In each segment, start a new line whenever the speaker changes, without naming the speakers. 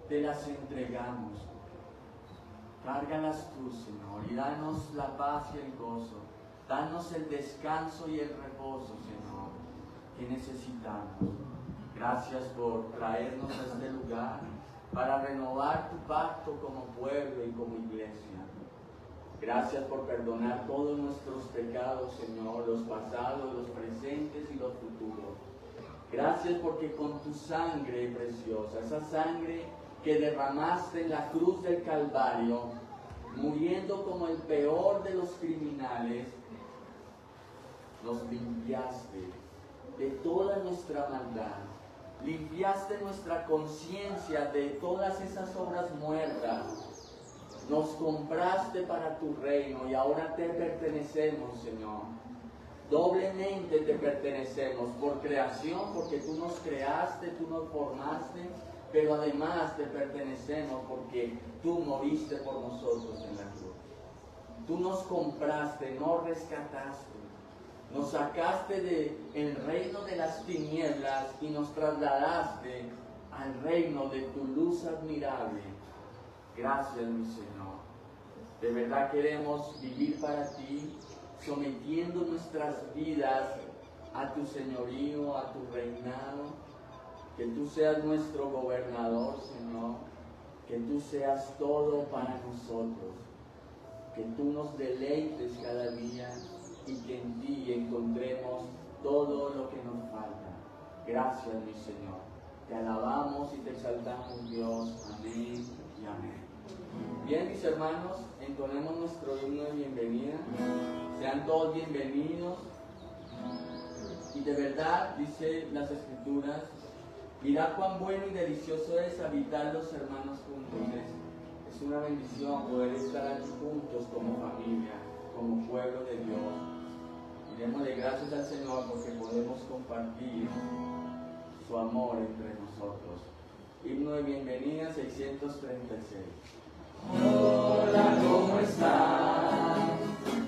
te las entregamos. Cárgalas tú, Señor, y danos la paz y el gozo. Danos el descanso y el reposo, Señor, que necesitamos. Gracias por traernos a este lugar para renovar tu pacto como pueblo y como iglesia. Gracias por perdonar todos nuestros pecados, Señor, los pasados, los presentes y los futuros. Gracias porque con tu sangre preciosa, esa sangre que derramaste en la cruz del Calvario, muriendo como el peor de los criminales, nos limpiaste de toda nuestra maldad, limpiaste nuestra conciencia de todas esas obras muertas, nos compraste para tu reino y ahora te pertenecemos, Señor. Doblemente te pertenecemos por creación, porque tú nos creaste, tú nos formaste, pero además te pertenecemos porque tú moriste por nosotros en la cruz. Tú nos compraste, nos rescataste, nos sacaste del reino de las tinieblas y nos trasladaste al reino de tu luz admirable. Gracias, mi Señor. De verdad queremos vivir para ti, sometiendo nuestras vidas a tu señorío, a tu reinado. Que tú seas nuestro gobernador, Señor. Que tú seas todo para nosotros. Que tú nos deleites cada día y que en ti encontremos todo lo que nos falta. Gracias, mi Señor. Te alabamos y te exaltamos, Dios. Amén y amén. Bien, mis hermanos, entonemos nuestro himno de bienvenida. Sean todos bienvenidos. Y de verdad, dice las Escrituras, mirad cuán bueno y delicioso es habitar los hermanos juntos. Es una bendición poder estar aquí juntos como familia, como pueblo de Dios. Y démosle gracias al Señor porque podemos compartir su amor entre nosotros. Himno de bienvenida 636.
Hola, ¿cómo estás?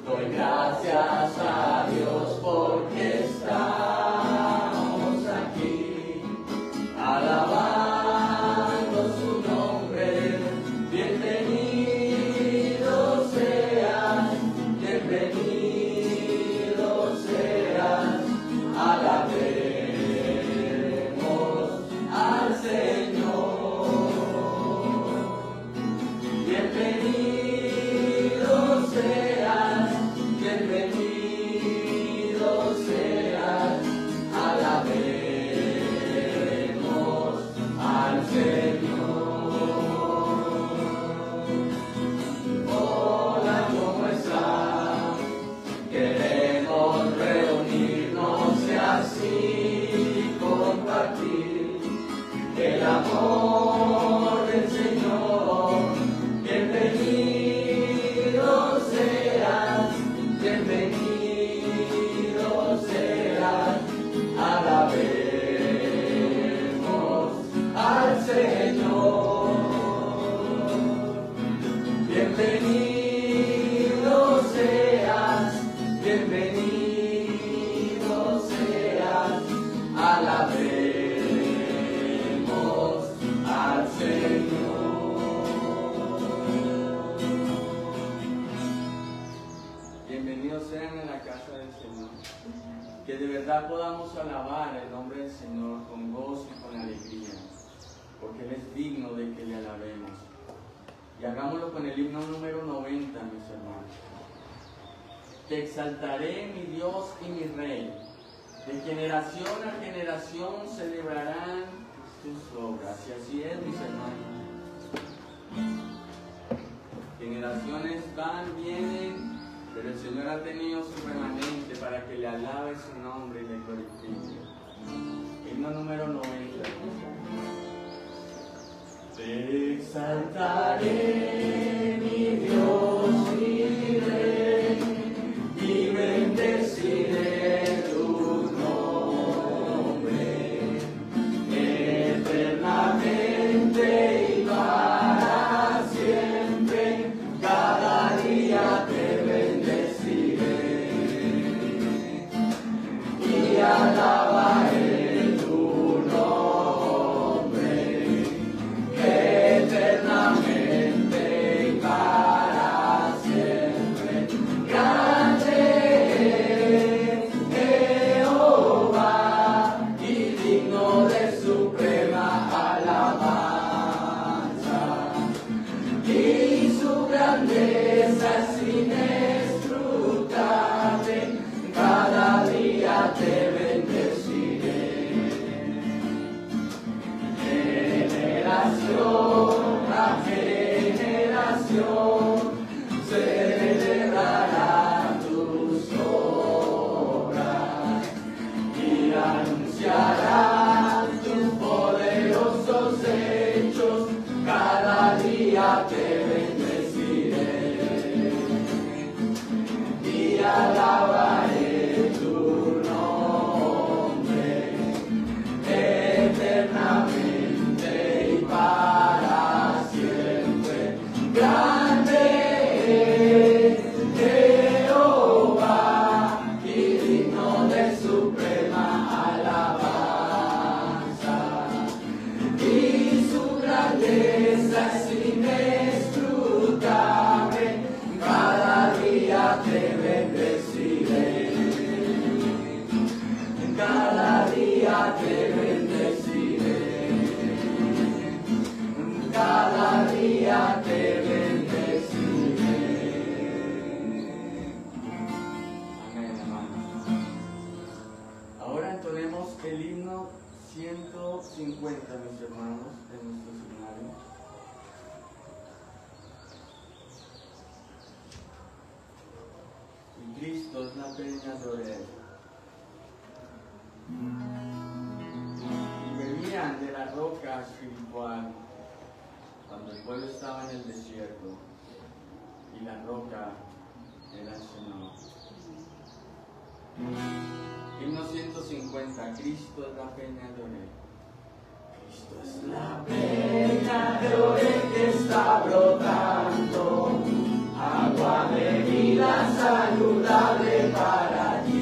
Doy gracias a Dios porque estamos aquí, alabando su nombre. Bienvenido seas, bienvenido seas, alabemos al Señor. Bienvenido seas, bienvenido seas, alabemos al Señor. Hola, ¿cómo estás? Queremos reunirnos y así compartir el amor del Señor. Bienvenido seas, bienvenido seas, alabemos al Señor. Bienvenido seas, bienvenido seas, alabemos al Señor.
Bienvenidos sean en la casa del Señor. Que de verdad podamos alabar el nombre del Señor con gozo y con alegría, porque Él es digno de que le alabemos. Y hagámoslo con el himno número 90, mis hermanos. Te exaltaré, mi Dios y mi Rey. De generación a generación celebrarán tus obras. Y así es, mis hermanos. Generaciones van, vienen, pero el Señor ha tenido su remanente para que le alabe su nombre y le glorifique. Himno número 90.
Te exaltaré, mi Dios y Rey, y bendeciré tu nombre eternamente y para siempre. Cada día te bendeciré y alabaré tu nombre. generación a generación celebrará tus obras y anunciará tus poderosos hechos. Cada día te bendeciré y alabaré tu nombre eternamente y para siempre. Grande es Jehová y digno de suprema alabanza, y su grandeza es inescrutable. Cada día te bendeciré, cada día te bendeciré, cada día te bendeciré.
Amén, hermanos. Ahora entonemos el himno 150, mis hermanos, de nuestro seminario. Y Cristo es la peña de Oreb. Y bebían de la roca espiritual cuando el pueblo estaba en el desierto, y la roca era el Señor. Himno 150, Cristo es la peña de Oreb. Cristo es la
Peña de Oreb que está brotando, agua de vida saludable para ti.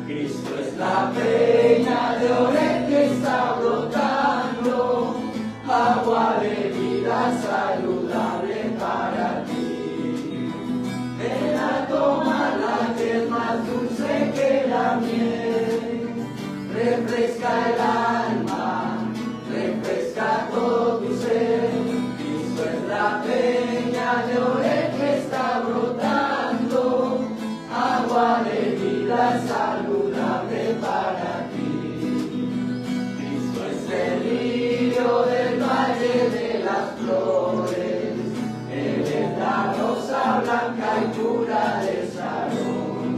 Cristo es la peña de Oreb que está brotando, agua de vida saludable para ti. Ven a tomarla, que es más dulce que la miel, refresca el alma, refresca todo tu ser. Cristo es la peña de Oreb que está brotando, agua de vida saludable para ti. Cristo es el lirio del valle de las flores, Él es la rosa blanca y pura de Sarón.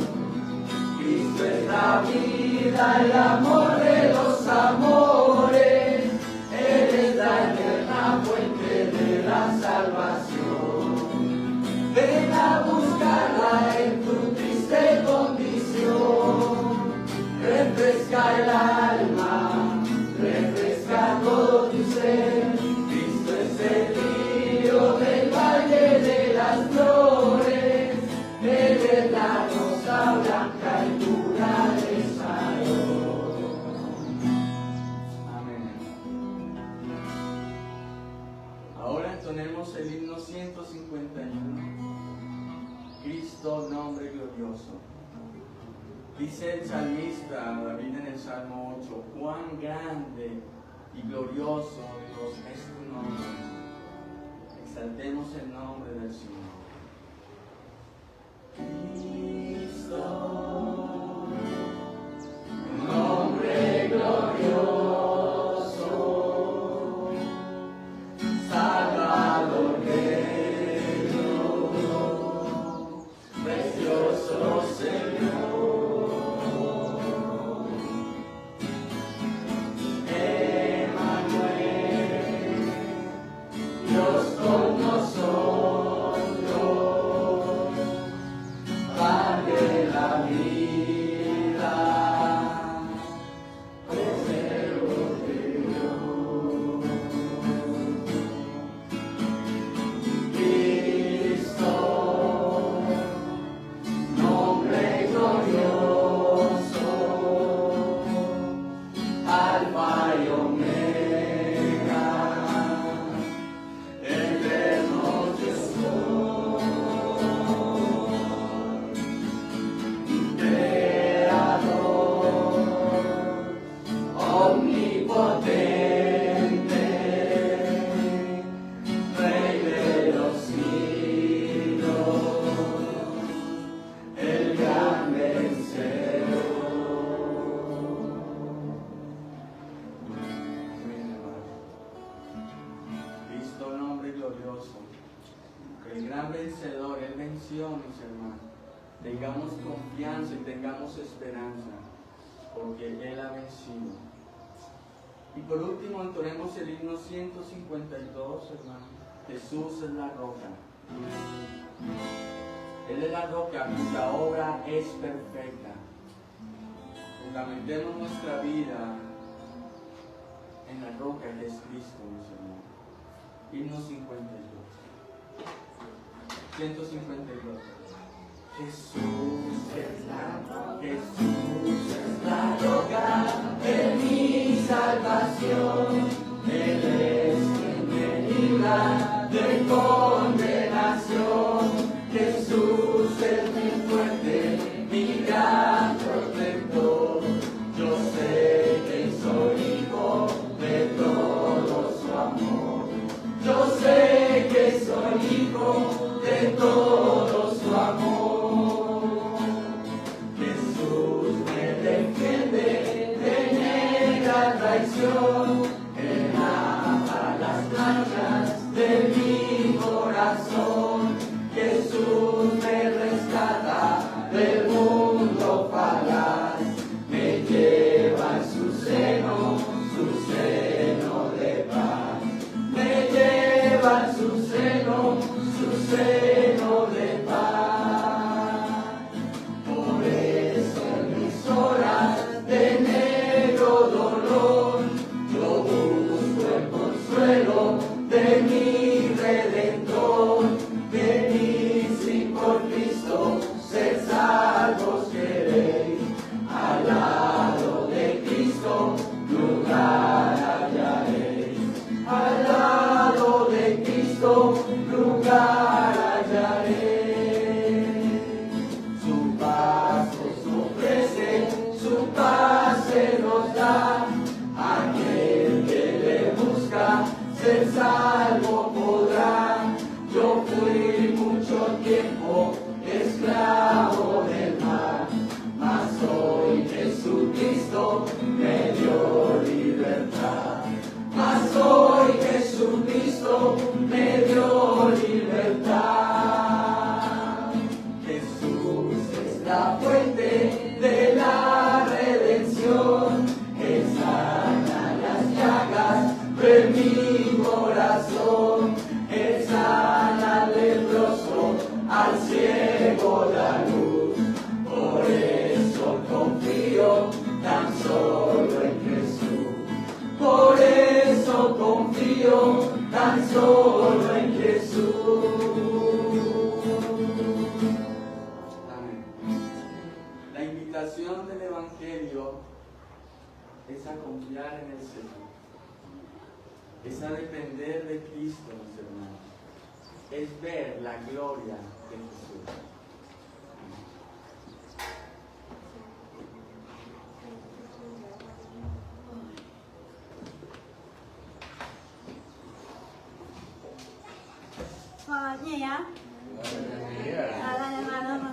Cristo es la vida, el amor de los amores, Él es la eterna fuente de la salvación. Ven a buscarla en tu triste condición, refresca el alma, refresca todo tu ser. Cristo es el lirio del valle de las flores, Él es la rosa blanca y pura de Sarón.
Amén. Ahora entonemos el himno 151. Cristo, nombre glorioso. Dice el salmista David en el Salmo 8, cuán grande y glorioso Dios es tu nombre. Exaltemos el nombre del Señor.
Cristo, nombre glorioso, Salvador negro, precioso Señor, Emmanuel, Dios con nosotros.
el gran vencedor, Él venció, mis hermanos. Tengamos confianza y tengamos esperanza, porque Él ha vencido. Y por último, entonemos el himno 152, hermanos. Jesús es la roca. Él es la roca cuya obra es perfecta. Fundamentemos nuestra vida en la roca que es Cristo, mis hermanos. Himno 52. 152. Jesús es la roca de mi salvación. Él es quien me libra de condenación. Jesús es mi fuerte, mi gran protector. Yo sé que soy hijo de todo su amor. Yo sé que soy hijo de todo su amor. Jesús me defiende de negra traición. Él lava las manchas de mi corazón. Jesús me rescata del mundo falaz. Me lleva en su seno de paz. Me lleva en su seno de paz. Por eso en mis horas de negro dolor, yo busco el consuelo de mi Redentor. Venid sin por Cristo ser salvos queréis. Al lado de Cristo lugar hallaréis. Al lado de Cristo lugar hallaré. Su paz os ofrece, su paz se nos da. Aquel que le busca ser salvo podrá. Yo fui mucho tiempo esclavo del mal, mas hoy Jesucristo me dio libertad. Mas hoy Jesucristo me dio libertad. Jesús es la fuente de la redención. Él sana las llagas de mi corazón. Él sana al leproso, al ciego la luz. Por eso confío tan solo en Jesús. Por eso confío tan solo en Jesús. Amén. La invitación del Evangelio es a confiar en el Señor. Es a depender de Cristo, mis hermanos. Es ver la gloria de Jesús.
Gì vậy? Là mà.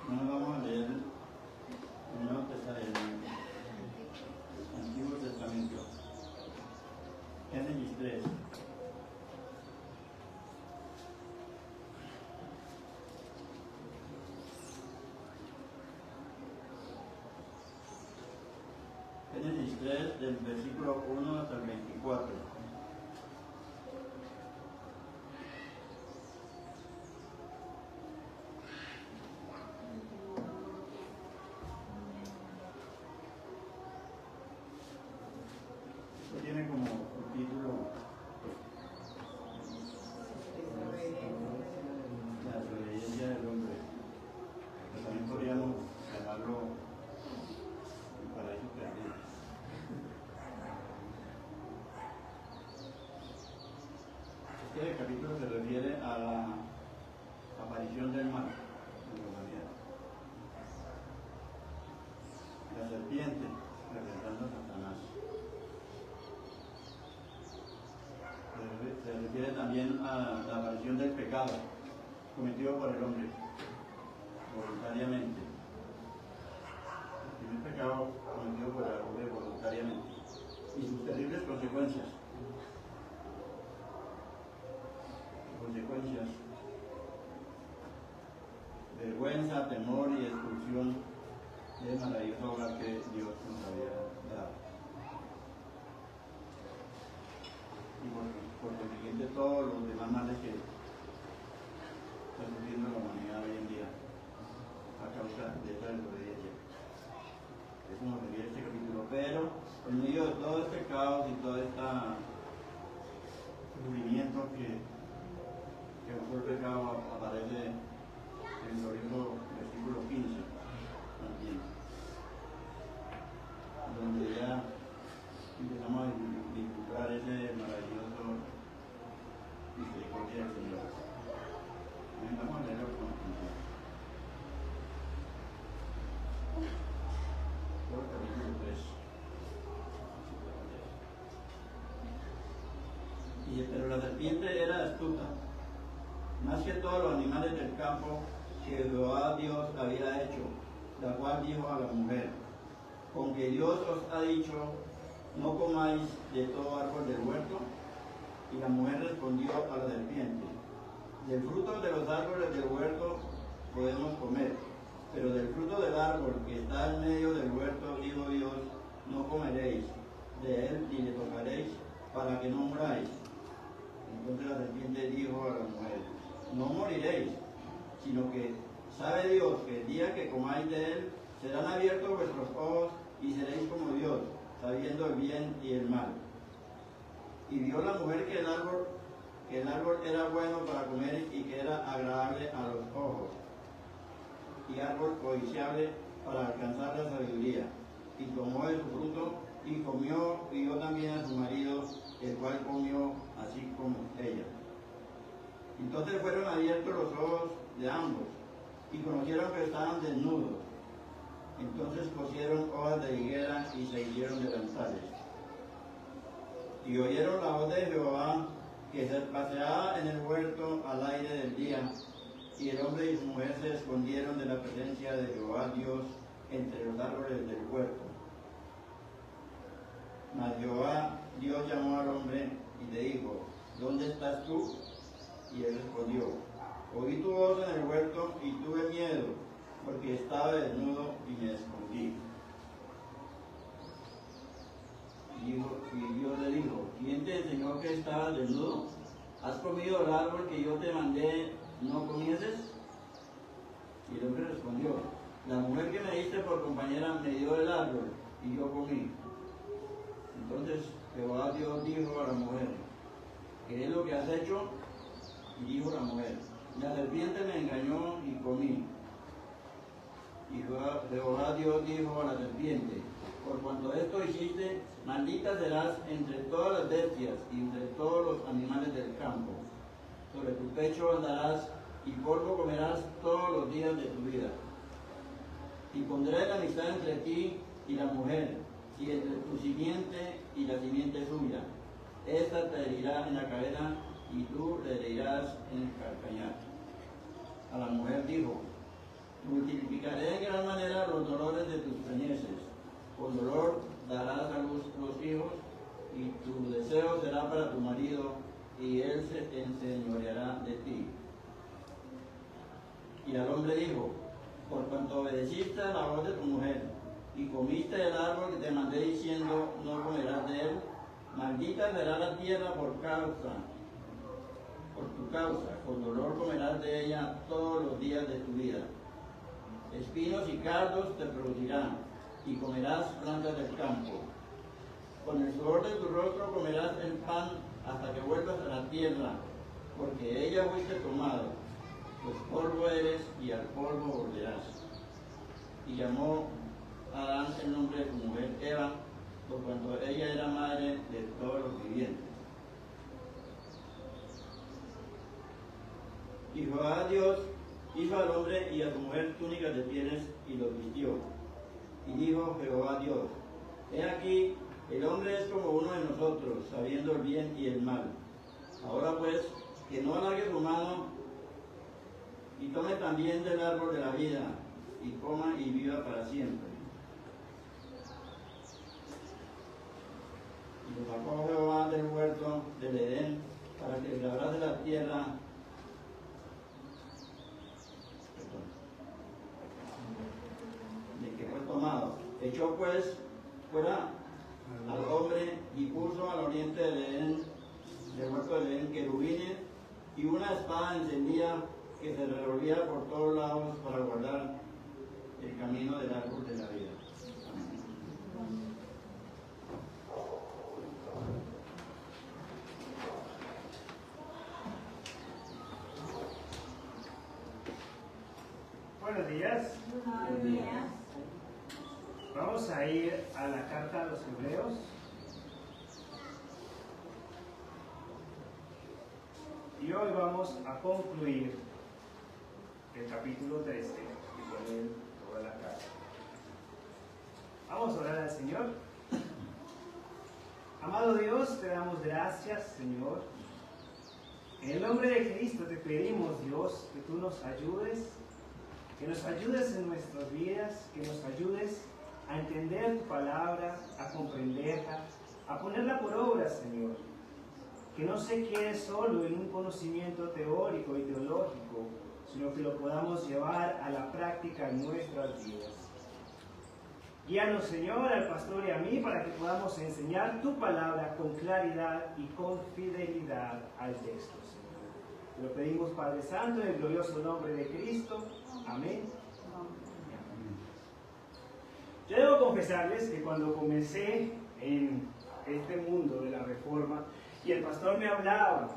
Bueno, vamos a leer el Nuevo Testamento, el Antiguo Testamento, Génesis 3. Génesis 3, del versículo 1 hasta el 24. Tiene como título La desobediencia del hombre. Pero también podríamos llamarlo El paraíso perdido. la aparición del pecado cometido por el hombre voluntariamente. El primer pecado cometido por el hombre voluntariamente y sus terribles consecuencias. Vergüenza, temor y expulsión del maravilloso hogar que Dios nos había dado. Y por consiguiente todos los demás males que está sufriendo la humanidad hoy en día a causa de esta desobediencia. Eso nos refiere este capítulo, pero en medio de todo este caos y todo este sufrimiento que causó el pecado, aparece en el glorioso versículo 15 también, donde ya empezamos a disfrutar ese maravilloso misericordia del Señor. Vamos a leerlo con atención. Por el capítulo 3. Dice, pero la serpiente era astuta, más que todos los animales del campo que Jehová Dios había hecho, la cual dijo a la mujer, con que Dios os ha dicho, no comáis de todo árbol del huerto. Y la mujer respondió a la serpiente, del fruto de los árboles del huerto podemos comer, pero del fruto del árbol que está en medio del huerto, dijo Dios, no comeréis de él ni le tocaréis, para que no muráis. Entonces la serpiente dijo a la mujer, no moriréis, sino que sabe Dios que el día que comáis de él, serán abiertos vuestros ojos y seréis como Dios, sabiendo el bien y el mal. Y vio la mujer que el árbol era bueno para comer y que era agradable a los ojos, y árbol codiciable para alcanzar la sabiduría. Y tomó de su fruto y comió, y dio también a su marido, el cual comió así como ella. Entonces fueron abiertos los ojos de ambos, y conocieron que estaban desnudos. Entonces cosieron hojas de higuera y se hicieron delantales. Y oyeron la voz de Jehová, que se paseaba en el huerto al aire del día, y el hombre y su mujer se escondieron de la presencia de Jehová Dios entre los árboles del huerto. Mas Jehová Dios llamó al hombre y le dijo, ¿dónde estás tú? Y él respondió, oí tu voz en el huerto y tuve miedo, porque estaba desnudo y me escondí. Y Dios le dijo, ¿quién te enseñó que estabas desnudo? ¿Has comido el árbol que yo te mandé, no comieses? Y el hombre respondió, la mujer que me diste por compañera me dio el árbol y yo comí. Entonces Jehová Dios dijo a la mujer, ¿qué es lo que has hecho? Y dijo la mujer, la serpiente me engañó y comí. Y Jehová Dios dijo a la serpiente, por cuanto esto hiciste, maldita serás entre todas las bestias y entre todos los animales del campo. Sobre tu pecho andarás y polvo comerás todos los días de tu vida. Y pondré la amistad entre ti y la mujer, y entre tu simiente y la simiente suya. Esta te herirá en la cadera y tú le herirás en el calcañar. A la mujer dijo, multiplicaré en gran manera los dolores de tus preñeces. Con dolor darás a luz los hijos, y tu deseo será para tu marido, y él se enseñoreará de ti. Y al hombre dijo, por cuanto obedeciste a la voz de tu mujer, y comiste el árbol que te mandé diciendo, no comerás de él, maldita será la tierra por tu causa, con dolor comerás de ella todos los días de tu vida. Espinos y cardos te producirán, y comerás plantas del campo. Con el sudor de tu rostro comerás el pan hasta que vuelvas a la tierra, porque ella fuiste tomado, pues polvo eres y al polvo volverás. Y llamó a Adán el nombre de su mujer Eva, por cuanto ella era madre de todos los vivientes. Y Jehová Dios hizo al hombre y a su mujer túnicas de pieles y los vistió. Y dijo Jehová Dios, he aquí, el hombre es como uno de nosotros, sabiendo el bien y el mal. Ahora pues, que no alargue su mano y tome también del árbol de la vida y coma y viva para siempre. Y lo sacó Jehová del huerto del Edén para que labrase la tierra. De que fue tomado. Echó pues fuera al hombre y puso al oriente del Edén, del huerto del Edén, querubines y una espada encendida que se revolvía por todos lados para guardar el camino del árbol de la vida.
Buenos días.
Buenos días.
Vamos a ir a la carta a los Hebreos. Y hoy vamos a concluir el capítulo 13 y con él toda la carta. Vamos a orar al Señor. Amado Dios, te damos gracias, Señor. En el nombre de Cristo te pedimos, Dios, que tú nos ayudes, que nos ayudes en nuestras vidas, que nos ayudes a entender tu palabra, a comprenderla, a ponerla por obra, Señor. Que no se quede solo en un conocimiento teórico y teológico, sino que lo podamos llevar a la práctica en nuestras vidas. Guíanos, Señor, al pastor y a mí, para que podamos enseñar tu palabra con claridad y con fidelidad al texto, Señor. Te lo pedimos, Padre Santo, en el glorioso nombre de Cristo. Amén. Yo debo confesarles que cuando comencé en este mundo de la Reforma y el pastor me hablaba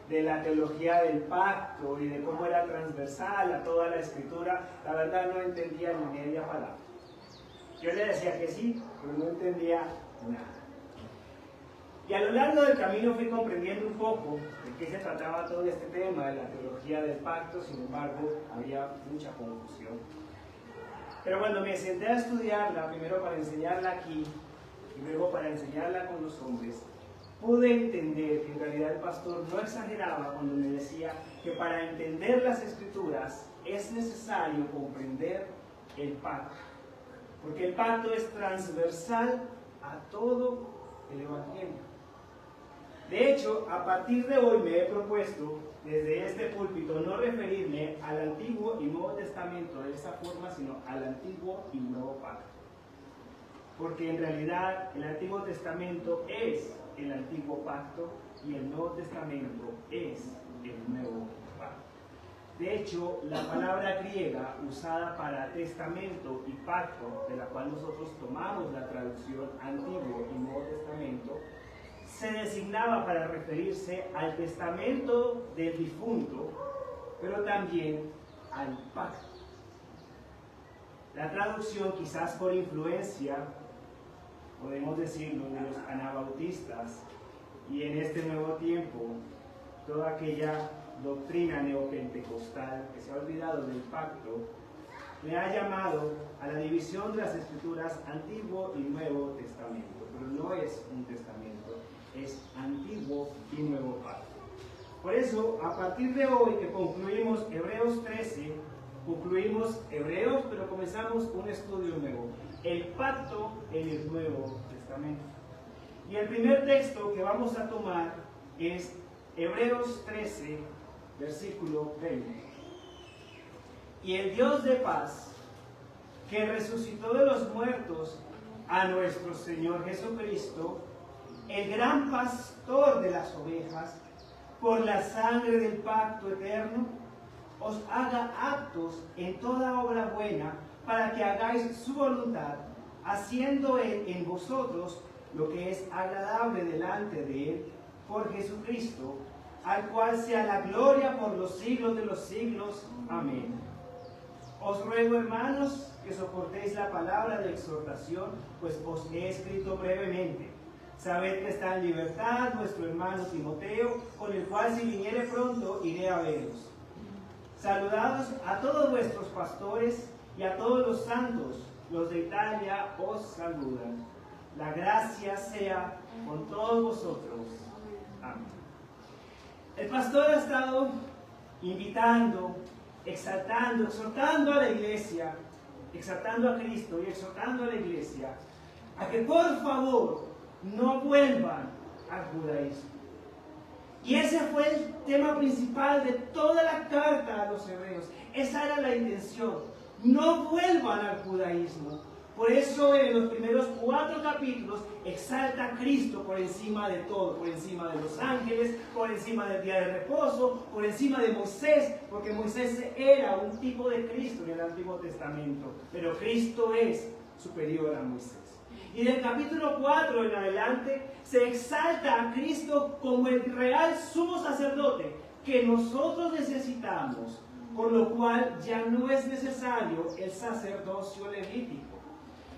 de la teología del pacto y de cómo era transversal a toda la Escritura, la verdad no entendía ni media palabra. Yo le decía que sí, pero no entendía nada. Y a lo largo del camino fui comprendiendo un poco de qué se trataba todo este tema de la teología del pacto. Sin embargo, había mucha confusión. Pero cuando me senté a estudiarla, primero para enseñarla aquí y luego para enseñarla con los hombres, pude entender que en realidad el pastor no exageraba cuando me decía que para entender las Escrituras es necesario comprender el pacto. Porque el pacto es transversal a todo el Evangelio. De hecho, a partir de hoy me he propuesto, desde este púlpito, no referirme al Antiguo y Nuevo Testamento de esa forma, sino al Antiguo y Nuevo Pacto. Porque en realidad el Antiguo Testamento es el Antiguo Pacto y el Nuevo Testamento es el Nuevo Pacto. De hecho, la palabra griega usada para testamento y pacto, de la cual nosotros tomamos la traducción Antiguo y Nuevo Testamento, se designaba para referirse al testamento del difunto, pero también al pacto. La traducción, quizás por influencia, podemos decirlo, de los anabautistas, y en este nuevo tiempo, toda aquella doctrina neopentecostal que se ha olvidado del pacto, le ha llamado a la división de las Escrituras Antiguo y Nuevo Testamento, pero no es un testamento, es Antiguo y Nuevo Pacto. Por eso, a partir de hoy que concluimos Hebreos 13, concluimos Hebreos, pero comenzamos un estudio nuevo, el pacto en el Nuevo Testamento. Y el primer texto que vamos a tomar es Hebreos 13, versículo 20. Y el Dios de paz, que resucitó de los muertos a nuestro Señor Jesucristo, el gran pastor de las ovejas, por la sangre del pacto eterno, os haga aptos en toda obra buena, para que hagáis su voluntad, haciendo Él en vosotros lo que es agradable delante de Él, por Jesucristo, al cual sea la gloria por los siglos de los siglos. Amén. Os ruego, hermanos, que soportéis la palabra de exhortación, pues os he escrito brevemente. Sabed que está en libertad nuestro hermano Timoteo, con el cual si viniere pronto iré a veros. Saludados a todos vuestros pastores y a todos los santos. Los de Italia os saludan. La gracia sea con todos vosotros. Amén. El pastor ha estado invitando, exaltando, exhortando a la iglesia, exaltando a Cristo y exhortando a la iglesia a que por favor no vuelvan al judaísmo. Y ese fue el tema principal de toda la carta a los hebreos. Esa era la intención. No vuelvan al judaísmo. Por eso en los primeros 4 capítulos exalta a Cristo por encima de todo, por encima de los ángeles, por encima del día de reposo, por encima de Moisés, porque Moisés era un tipo de Cristo en el Antiguo Testamento, pero Cristo es superior a Moisés. Y del capítulo 4 en adelante se exalta a Cristo como el real sumo sacerdote que nosotros necesitamos, por lo cual ya no es necesario el sacerdocio levítico.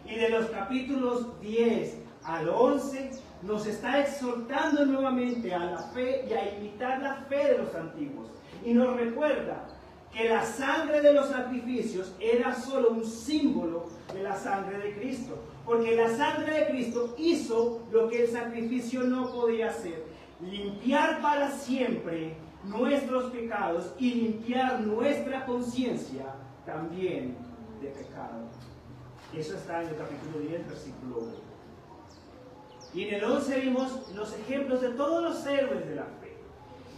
Y de los capítulos 10 al 11 nos está exhortando nuevamente a la fe y a imitar la fe de los antiguos. Y nos recuerda que la sangre de los sacrificios era solo un símbolo de la sangre de Cristo. Porque la sangre de Cristo hizo lo que el sacrificio no podía hacer: limpiar para siempre nuestros pecados y limpiar nuestra conciencia también de pecado. Eso está en el capítulo 10, versículo 1. Y en el 11 vimos los ejemplos de todos los héroes de la fe.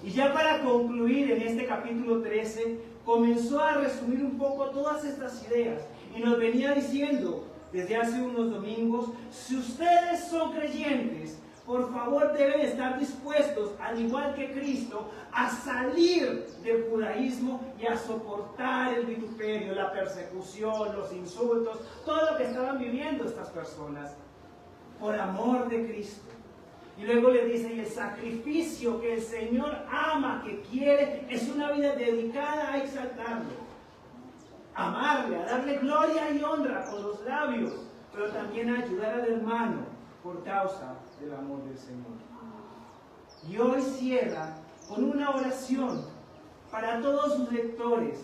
Y ya para concluir en este capítulo 13, comenzó a resumir un poco todas estas ideas. Y nos venía diciendo desde hace unos domingos: si ustedes son creyentes, por favor deben estar dispuestos, al igual que Cristo, a salir del judaísmo y a soportar el vituperio, la persecución, los insultos, todo lo que estaban viviendo estas personas, por amor de Cristo. Y luego le dice: y el sacrificio que el Señor ama, que quiere, es una vida dedicada a exaltarlo, amarle, a darle gloria y honra con los labios, pero también a ayudar al hermano por causa del amor del Señor. Y hoy cierra con una oración para todos sus lectores,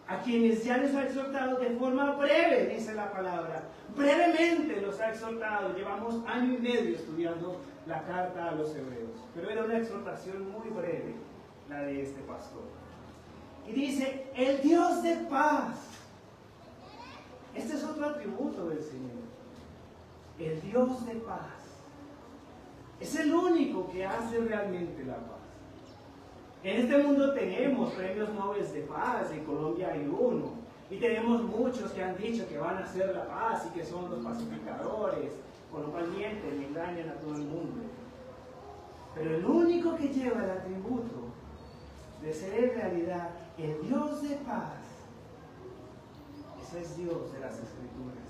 a quienes ya les ha exhortado de forma breve, dice la palabra. Brevemente los ha exhortado. Llevamos 1 año y medio estudiando la carta a los hebreos, pero era una exhortación muy breve la de este pastor. Y dice: el Dios de paz. Este es otro atributo del Señor. El Dios de paz. Es el único que hace realmente la paz. En este mundo tenemos premios Nobel de paz. En Colombia hay uno. Y tenemos muchos que han dicho que van a hacer la paz y que son los pacificadores, con lo cual mienten y engañan a todo el mundo. Pero el único que lleva el atributo de ser en realidad el Dios de paz, ese es Dios de las Escrituras.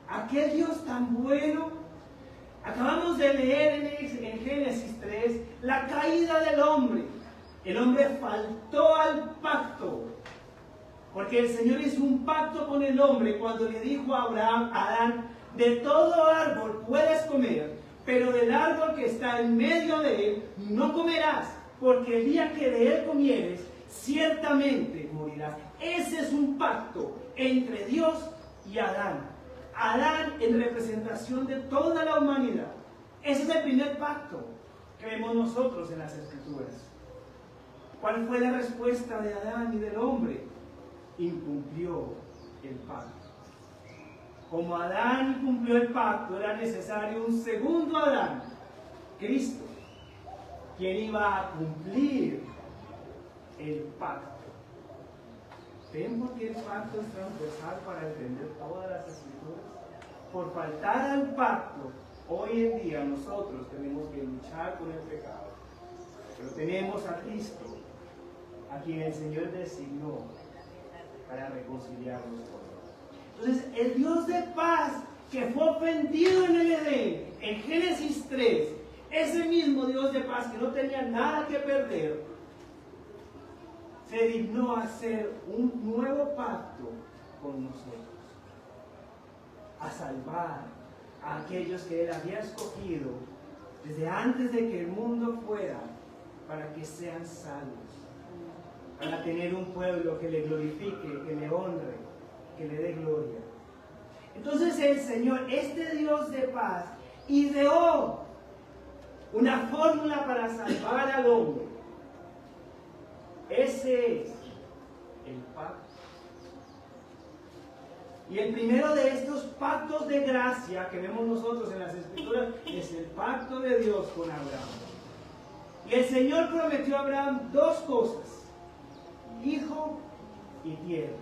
Aquel Dios tan bueno. Acabamos de leer en Génesis 3 la caída del hombre. El hombre faltó al pacto, porque el Señor hizo un pacto con el hombre cuando le dijo a Adán: de todo árbol puedes comer, pero del árbol que está en medio de él no comerás, porque el día que de él comieres, ciertamente morirás. Ese es un pacto entre Dios y Adán. Adán en representación de toda la humanidad. Ese es el primer pacto que vemos nosotros en las Escrituras. ¿Cuál fue la respuesta de Adán y del hombre? Incumplió el pacto. Como Adán incumplió el pacto, era necesario un segundo Adán, Cristo, quien iba a cumplir el pacto. ¿Ven por qué el pacto es transversal para entender todas las Escrituras? Por faltar al pacto, hoy en día nosotros tenemos que luchar con el pecado. Pero tenemos a Cristo, a quien el Señor designó para reconciliarnos con Dios. Entonces, el Dios de paz que fue ofendido en el Edén, en Génesis 3, ese mismo Dios de paz que no tenía nada que perder, se dignó a hacer un nuevo pacto con nosotros, a salvar a aquellos que Él había escogido desde antes de que el mundo fuera, para que sean salvos, para tener un pueblo que le glorifique, que le honre, que le dé gloria. Entonces el Señor, este Dios de paz, ideó una fórmula para salvar al hombre. Ese es el pacto. Y el primero de estos pactos de gracia que vemos nosotros en las Escrituras es el pacto de Dios con Abraham. Y el Señor prometió a Abraham dos cosas: hijo y tierra.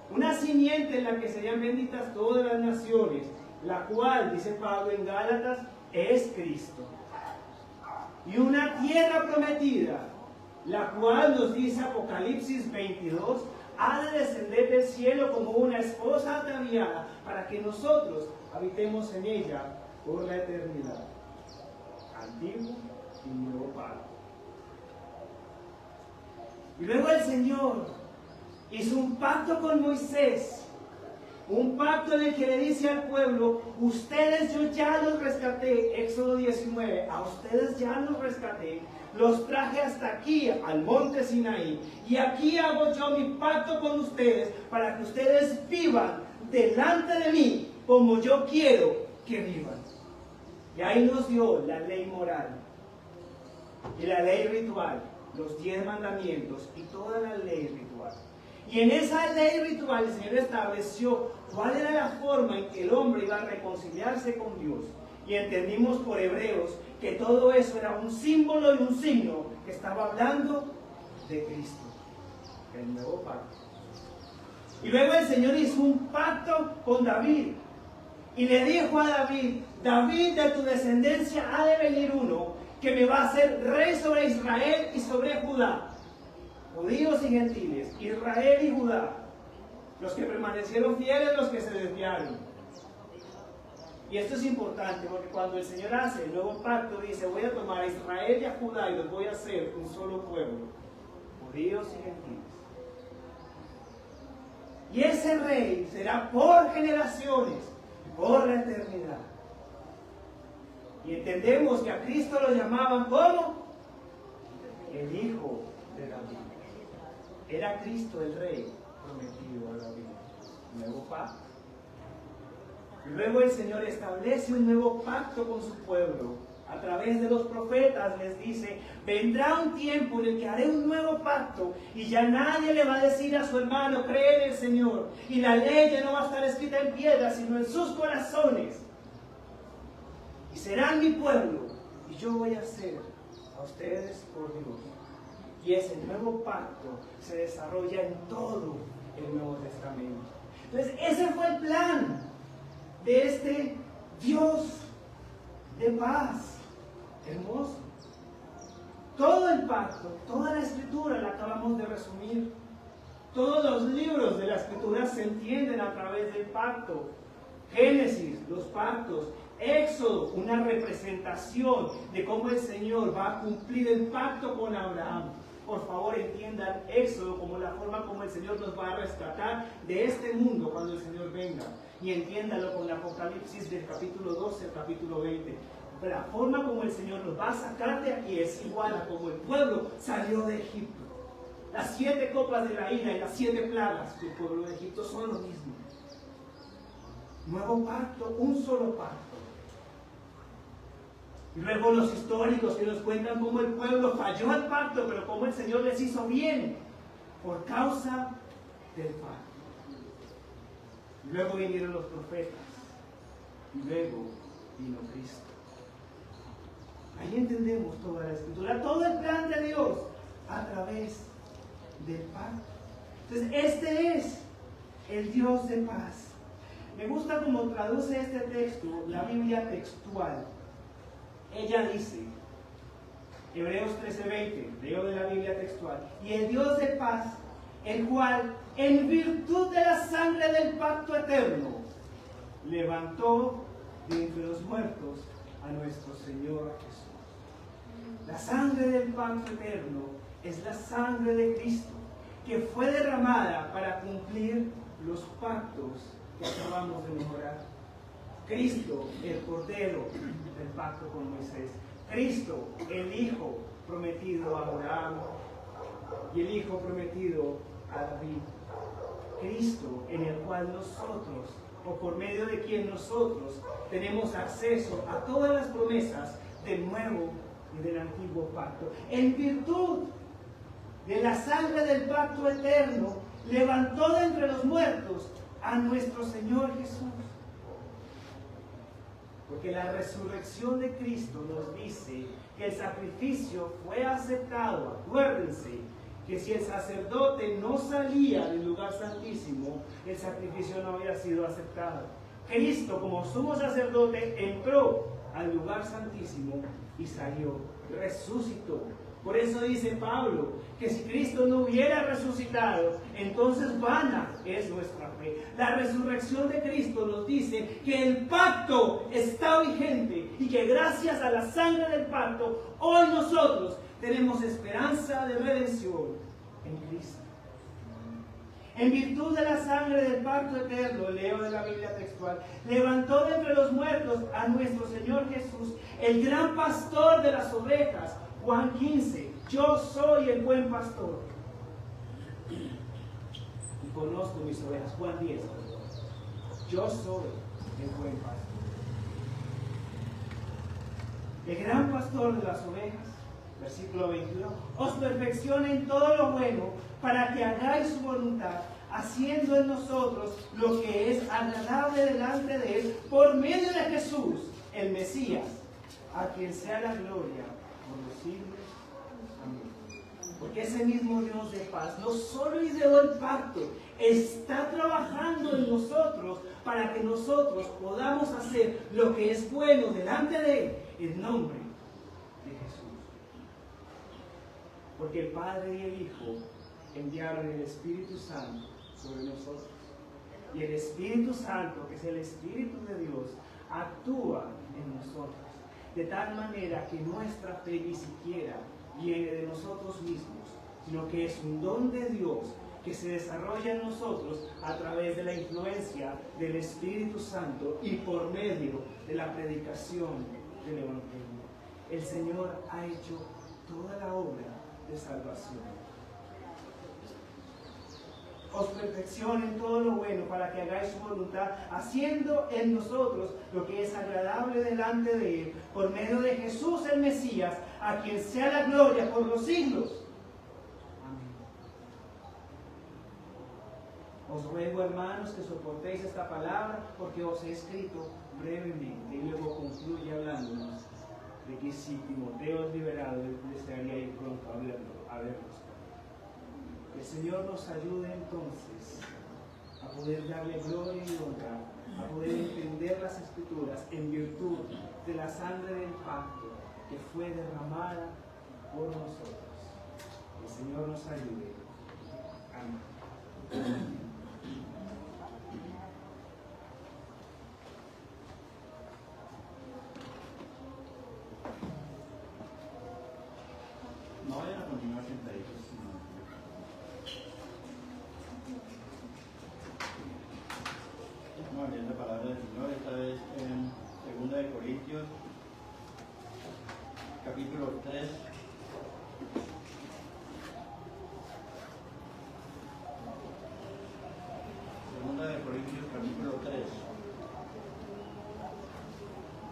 Una simiente en la que serían benditas todas las naciones, la cual, dice Pablo en Gálatas, es Cristo. Y una tierra prometida, la cual nos dice Apocalipsis 22, ha de descender del cielo como una esposa ataviada para que nosotros habitemos en ella por la eternidad. Antiguo y nuevo pacto. Y luego el Señor hizo un pacto con Moisés, un pacto en el que le dice al pueblo: ustedes yo ya los rescaté, Éxodo 19, a ustedes ya los rescaté, los traje hasta aquí, al monte Sinaí, y aquí hago yo mi pacto con ustedes para que ustedes vivan delante de mí como yo quiero que vivan. Y ahí nos dio la ley moral y la ley ritual, los 10 mandamientos y toda la ley ritual. Y en esa ley ritual el Señor estableció cuál era la forma en que el hombre iba a reconciliarse con Dios. Y entendimos por Hebreos que todo eso era un símbolo y un signo que estaba hablando de Cristo, el nuevo pacto. Y luego el Señor hizo un pacto con David y le dijo a David: David, de tu descendencia ha de venir uno que me va a hacer rey sobre Israel y sobre Judá. Judíos y gentiles, Israel y Judá, los que permanecieron fieles, los que se desviaron. Y esto es importante porque cuando el Señor hace el nuevo pacto, dice: voy a tomar a Israel y a Judá y los voy a hacer un solo pueblo, judíos y gentiles. Y ese rey será por generaciones, por la eternidad. Y entendemos que a Cristo lo llamaban como el Hijo de David. Era Cristo el Rey prometido a David. Nuevo pacto. Y luego el Señor establece un nuevo pacto con su pueblo. A través de los profetas les dice: vendrá un tiempo en el que haré un nuevo pacto y ya nadie le va a decir a su hermano: cree en el Señor. Y la ley ya no va a estar escrita en piedra, sino en sus corazones. Y serán mi pueblo y yo voy a ser a ustedes por Dios. Y ese nuevo pacto se desarrolla en todo el Nuevo Testamento. Entonces ese fue el plan de este Dios de paz. Hermoso. Todo el pacto, toda la Escritura la acabamos de resumir. Todos los libros de la Escritura se entienden a través del pacto. Génesis, los pactos. Éxodo, una representación de cómo el Señor va a cumplir el pacto con Abraham. Por favor, entiendan Éxodo como la forma como el Señor nos va a rescatar de este mundo cuando el Señor venga. Y entiéndalo con el Apocalipsis del capítulo 12 al capítulo 20. La forma como el Señor nos va a sacar de aquí es igual a como el pueblo salió de Egipto. Las 7 copas de la ira y las 7 plagas del pueblo de Egipto son lo mismo. Nuevo pacto, un solo pacto. Y luego los históricos que nos cuentan cómo el pueblo falló al pacto, pero cómo el Señor les hizo bien por causa del pacto. Y luego vinieron los profetas. Y luego vino Cristo. Ahí entendemos toda la Escritura, todo el plan de Dios a través del pacto. Entonces, este es el Dios de paz. Me gusta cómo traduce este texto la Biblia textual. Ella dice, Hebreos 13:20, leo de la Biblia textual: y el Dios de paz, el cual, en virtud de la sangre del pacto eterno, levantó de entre los muertos a nuestro Señor Jesús. La sangre del pacto eterno es la sangre de Cristo, que fue derramada para cumplir los pactos que acabamos de mejorar. Cristo, el Cordero del pacto con Moisés. Cristo, el Hijo prometido a Abraham y el Hijo prometido a David. Cristo, en el cual nosotros, o por medio de quien nosotros tenemos acceso a todas las promesas del nuevo y del antiguo pacto. En virtud de la sangre del pacto eterno, levantó de entre los muertos a nuestro Señor Jesús. Porque la resurrección de Cristo nos dice que el sacrificio fue aceptado. Acuérdense que si el sacerdote no salía del lugar santísimo, el sacrificio no había sido aceptado. Cristo, como sumo sacerdote, entró al lugar santísimo y salió, resucitó. Por eso dice Pablo que si Cristo no hubiera resucitado, entonces vana es nuestra fe. La resurrección de Cristo nos dice que el pacto está vigente y que gracias a la sangre del pacto, hoy nosotros tenemos esperanza de redención en Cristo. En virtud de la sangre del pacto eterno, leo de la Biblia textual, levantó de entre los muertos a nuestro Señor Jesús, el gran pastor de las ovejas. Juan 15, yo soy el buen pastor y conozco mis ovejas. Juan 10, yo soy el buen pastor. El gran pastor de las ovejas, versículo 21, os perfeccione en todo lo bueno para que hagáis su voluntad, haciendo en nosotros lo que es agradable delante de Él, por medio de Jesús, el Mesías, a quien sea la gloria por los siglos. Amén. Porque ese mismo Dios de paz no solo ideó el pacto, está trabajando en nosotros para que nosotros podamos hacer lo que es bueno delante de Él, en nombre de Jesús. Porque el Padre y el Hijo enviaron el Espíritu Santo sobre nosotros. Y el Espíritu Santo, que es el Espíritu de Dios, actúa en nosotros. De tal manera que nuestra fe ni siquiera viene de nosotros mismos, sino que es un don de Dios que se desarrolla en nosotros a través de la influencia del Espíritu Santo y por medio de la predicación del Evangelio. El Señor ha hecho toda la obra de salvación. Os perfeccione en todo lo bueno para que hagáis su voluntad, haciendo en nosotros lo que es agradable delante de Él, por medio de Jesús el Mesías, a quien sea la gloria por los siglos. Amén. Os ruego, hermanos, que soportéis esta palabra, porque os he escrito brevemente. Y luego concluye hablándonos de que si Timoteo es liberado, él desearía ir pronto a verlos. Que el Señor nos ayude entonces a poder darle gloria y honra, a poder entender las Escrituras en virtud de la sangre del pacto que fue derramada por nosotros. Que el Señor nos ayude. Amén.
No vayan a continuar sentaditos. Vamos a leer la palabra del Señor, esta vez en 2 de Corintios, capítulo 3. Segunda de Corintios, capítulo 3.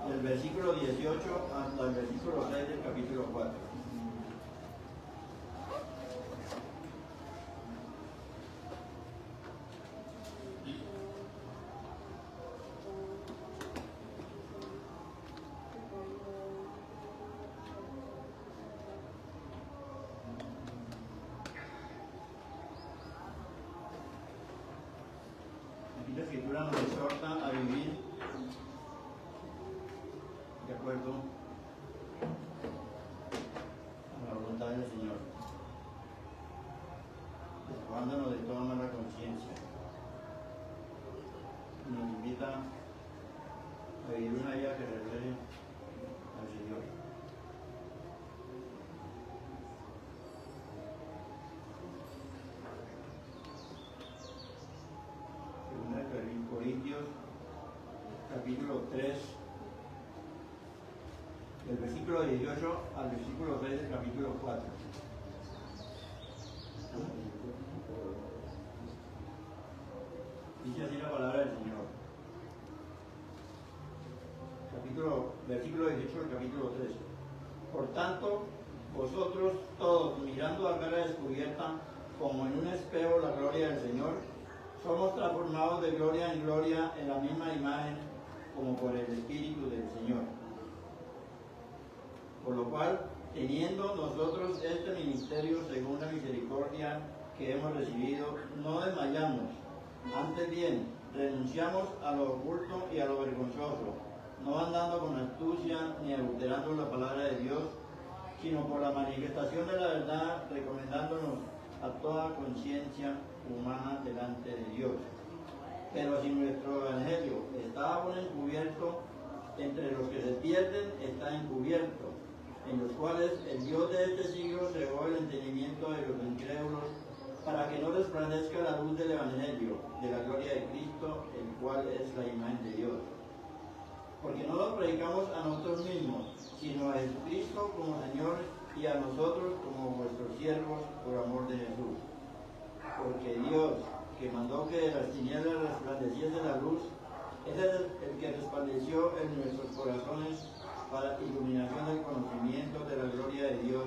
Del versículo 18 hasta el versículo 6 del capítulo 4. La Escritura nos exhorta a vivir de acuerdo a la voluntad del Señor, despojándonos de toda mala conciencia. Nos invita a vivir una vida que revele al Señor. Corintios, capítulo 3, del versículo 18 al versículo 3 del capítulo 4. Dice así la palabra del Señor. Capítulo versículo 18 del capítulo 13. Por tanto, vosotros todos, mirando a cara descubierta, como en un espejo la gloria del Señor, somos transformados de gloria en gloria en la misma imagen, como por el Espíritu del Señor. Por lo cual, teniendo nosotros este ministerio según la misericordia que hemos recibido, no desmayamos. Antes bien, renunciamos a lo oculto y a lo vergonzoso, no andando con astucia ni adulterando la palabra de Dios, sino por la manifestación de la verdad, recomendándonos a toda conciencia humana delante de Dios. Pero si nuestro evangelio está aún encubierto, entre los que se pierden está encubierto, en los cuales el Dios de este siglo cegó el entendimiento de los incrédulos, para que no resplandezca la luz del evangelio, de la gloria de Cristo, el cual es la imagen de Dios. Porque no lo predicamos a nosotros mismos, sino a Jesucristo como Señor y a nosotros como vuestros siervos por amor de Jesús. Porque Dios, que mandó que de las tinieblas resplandeciese la luz, es el que resplandeció en nuestros corazones para iluminación del conocimiento de la gloria de Dios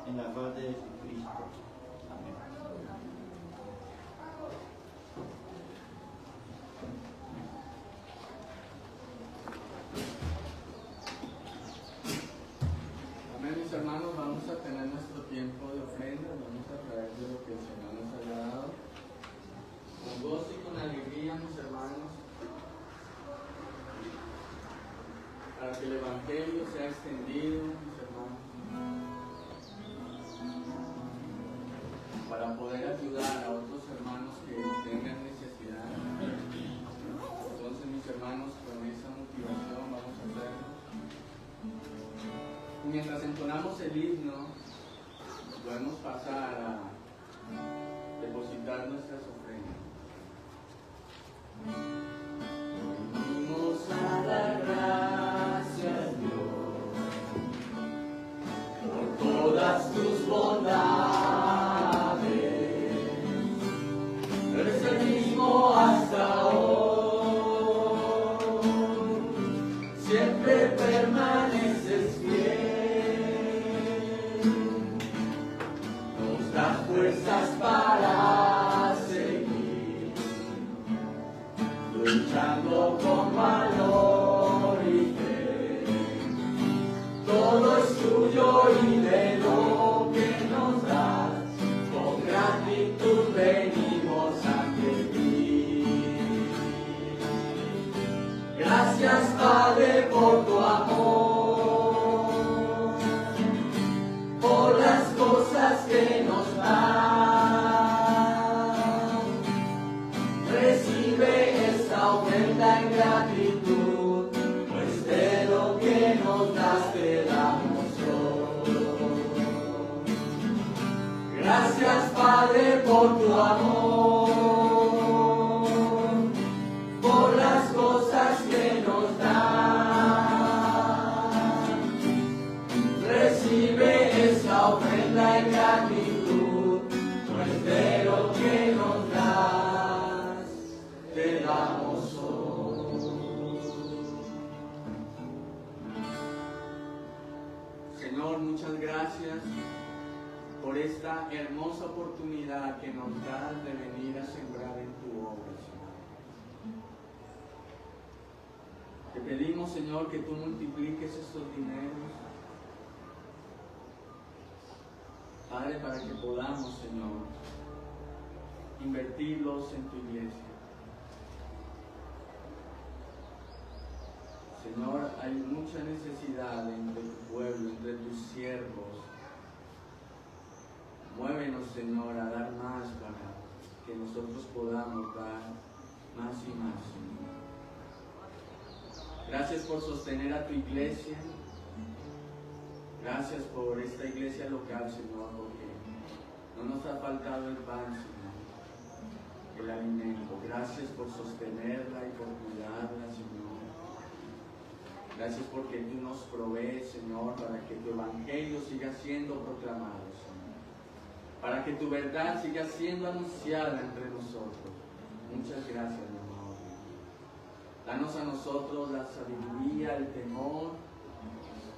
en la faz de Jesucristo. Amén.
Amén, mis hermanos, vamos a tener nuestro tiempo de ofrenda, vamos a traer de lo que el Señor nos haya dado. Con gozo y con alegría, mis hermanos, para que el Evangelio sea extendido, mis hermanos, para poder ayudar a otros hermanos que tengan necesidad. Entonces, mis hermanos, con esa motivación vamos a hacerlo. Y mientras entonamos el himno, podemos pasar a depositar nuestras ofrendas.
Venimos a dar gracias, Dios, por todas tus bondades. Eres el mismo hasta hoy, siempre permaneces fiel, nos das fuerzas para seguir, luchando con valor y fe. Todo es tuyo y de lo que nos das, con gratitud venimos ante ti. Gracias, Padre, por tu amor, por las cosas que nos das. Recibe esta ofrenda en gratitud, pues de lo que nos das te damos todo. Gracias, Padre, por tu amor, por las cosas que nos das. Recibe esta ofrenda en gratitud, pues de lo que nos das te damos hoy.
Señor, muchas gracias por esta hermosa oportunidad que nos das de venir a sembrar en tu obra, Señor. Te pedimos, Señor, que tú multipliques estos dineros, Padre, para que podamos, Señor, invertirlos en tu iglesia. Señor, hay mucha necesidad entre tu pueblo, entre tus siervos. Muévenos, Señor, a dar más para que nosotros podamos dar más y más, Señor. Gracias por sostener a tu iglesia. Gracias por esta iglesia local, Señor, porque no nos ha faltado el pan, Señor, el alimento. Gracias por sostenerla y por cuidarla, Señor. Gracias porque tú nos provees, Señor, para que tu evangelio siga siendo proclamado, Señor. Para que tu verdad siga siendo anunciada entre nosotros. Muchas gracias, mi amor. Danos a nosotros la sabiduría, el temor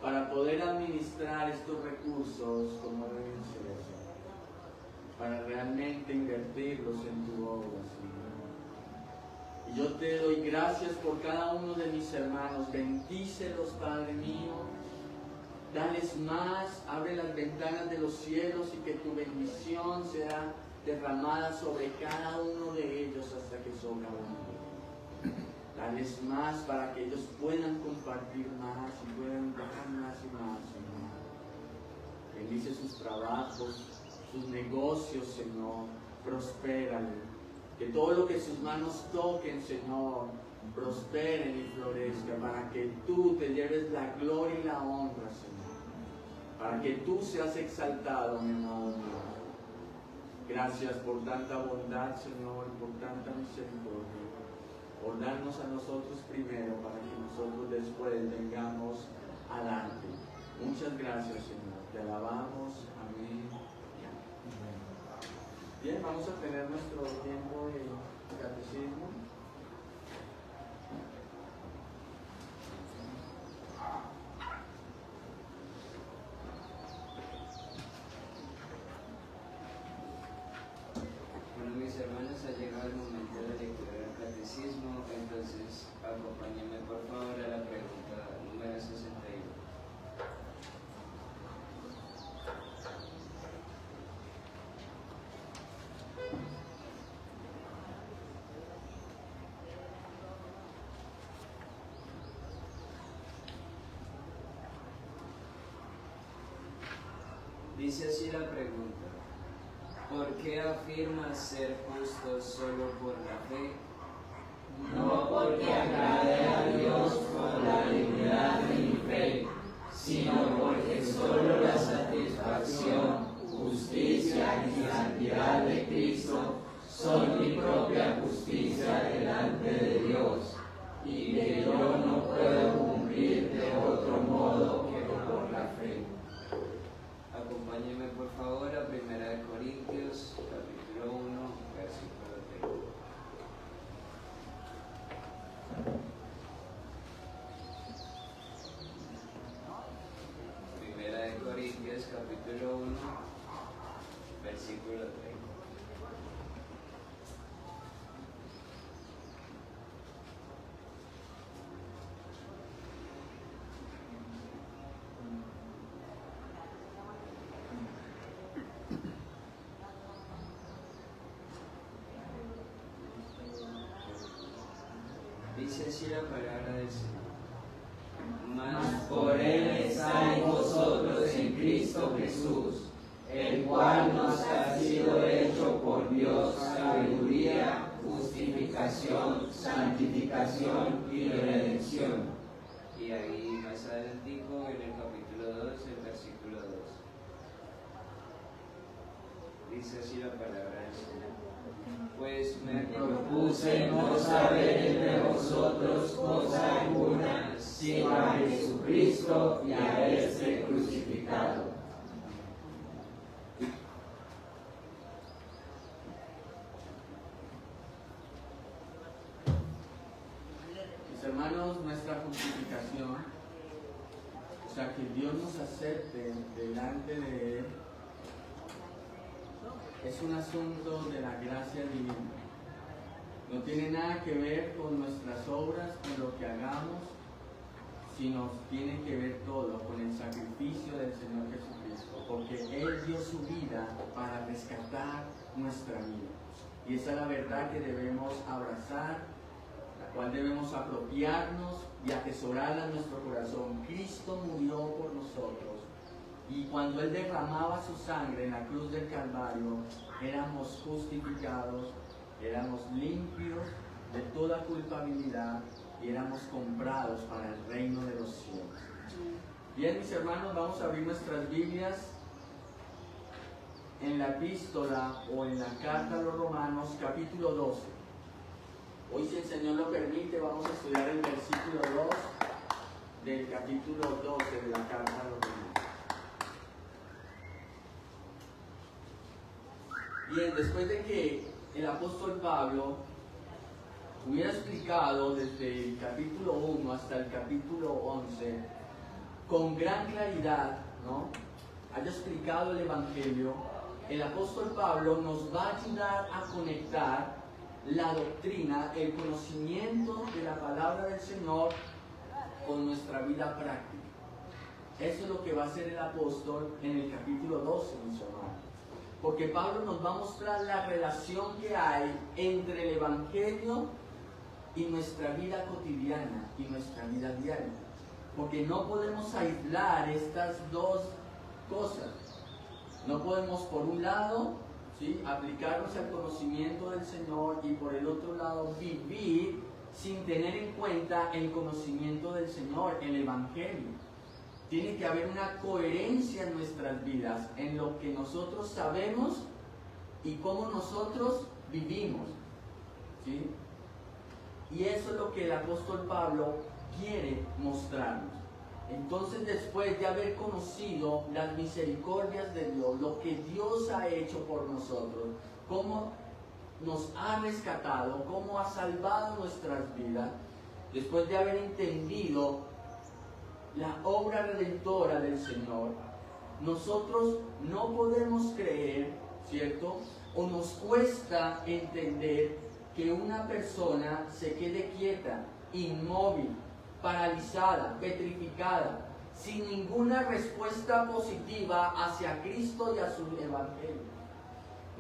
para poder administrar estos recursos como deben ser, para realmente invertirlos en tu obra, Señor. Y yo te doy gracias por cada uno de mis hermanos. Bendícelos, Padre mío. Dales más, abre las ventanas de los cielos y que tu bendición sea derramada sobre cada uno de ellos hasta que sobra uno. Dales más para que ellos puedan compartir más y puedan dar más y más, Señor. Bendice sus trabajos, sus negocios, Señor. Prospérale. Que todo lo que sus manos toquen, Señor, prosperen y florezca para que tú te lleves la gloria y la honra, Señor. Para que tú seas exaltado, mi amado Dios. Gracias por tanta bondad, Señor, por tanta misericordia. Por darnos a nosotros primero para que nosotros después vengamos adelante. Muchas gracias, Señor. Te alabamos. Amén. Bien, vamos a tener nuestro tiempo de catecismo.
Bueno, mis hermanos, ha llegado el momento de lectura del catecismo, entonces acompáñenme por favor a la pregunta número 61. Dice así la pregunta: ¿por qué afirmas ser justo solo por la fe?
No porque agrade a Dios por la dignidad de mi fe, sino porque solo la satisfacción, justicia y santidad de Cristo son mi propia justicia delante de Dios, y que yo no puedo cumplir de otro modo que por la fe.
Acompáñenme por favor a 1 Corintios, capítulo 1, versículo 30. Primera de Corintios, capítulo 1, versículo 30. Dice así la palabra del Señor: mas
Por Él estáis vosotros en Cristo Jesús, el cual nos ha sido hecho por Dios sabiduría, justificación, santificación y redención.
Y ahí más adelantico en el capítulo 2, el versículo 2. Dice así la palabra del Señor: pues me
Propuse no saber entre vosotros cosa alguna, sino a Jesucristo y a este crucificado.
Mis hermanos, nuestra justificación, o sea, que Dios nos acepte delante de Él, es un asunto de la gracia divina. No tiene nada que ver con nuestras obras, con lo que hagamos, sino tiene que ver todo con el sacrificio del Señor Jesucristo, porque Él dio su vida para rescatar nuestra vida. Y esa es la verdad que debemos abrazar, la cual debemos apropiarnos y atesorarla en nuestro corazón. Cristo murió por nosotros. Y cuando Él derramaba su sangre en la cruz del Calvario, éramos justificados, éramos limpios de toda culpabilidad y éramos comprados para el reino de los cielos. Bien, mis hermanos, vamos a abrir nuestras Biblias en la epístola o en la carta a los Romanos, capítulo 12. Hoy, si el Señor lo permite, vamos a estudiar el versículo 2 del capítulo 12 de la carta a los Romanos. Bien, después de que el apóstol Pablo hubiera explicado desde el capítulo 1 hasta el capítulo 11 con gran claridad, ¿no?, haya explicado el Evangelio, el apóstol Pablo nos va a ayudar a conectar la doctrina, el conocimiento de la palabra del Señor con nuestra vida práctica. Eso es lo que va a hacer el apóstol en el capítulo 12, mis hermanos. Porque Pablo nos va a mostrar la relación que hay entre el Evangelio y nuestra vida cotidiana y nuestra vida diaria. Porque no podemos aislar estas dos cosas. No podemos, por un lado, ¿sí?, aplicarnos al conocimiento del Señor, y por el otro lado vivir sin tener en cuenta el conocimiento del Señor, el Evangelio. Tiene que haber una coherencia en nuestras vidas, en lo que nosotros sabemos y cómo nosotros vivimos, ¿sí? Y eso es lo que el apóstol Pablo quiere mostrarnos. Entonces, después de haber conocido las misericordias de Dios, lo que Dios ha hecho por nosotros, cómo nos ha rescatado, cómo ha salvado nuestras vidas, después de haber entendido la obra redentora del Señor, nosotros no podemos creer, ¿cierto?, o nos cuesta entender que una persona se quede quieta, inmóvil, paralizada, petrificada, sin ninguna respuesta positiva hacia Cristo y a su Evangelio.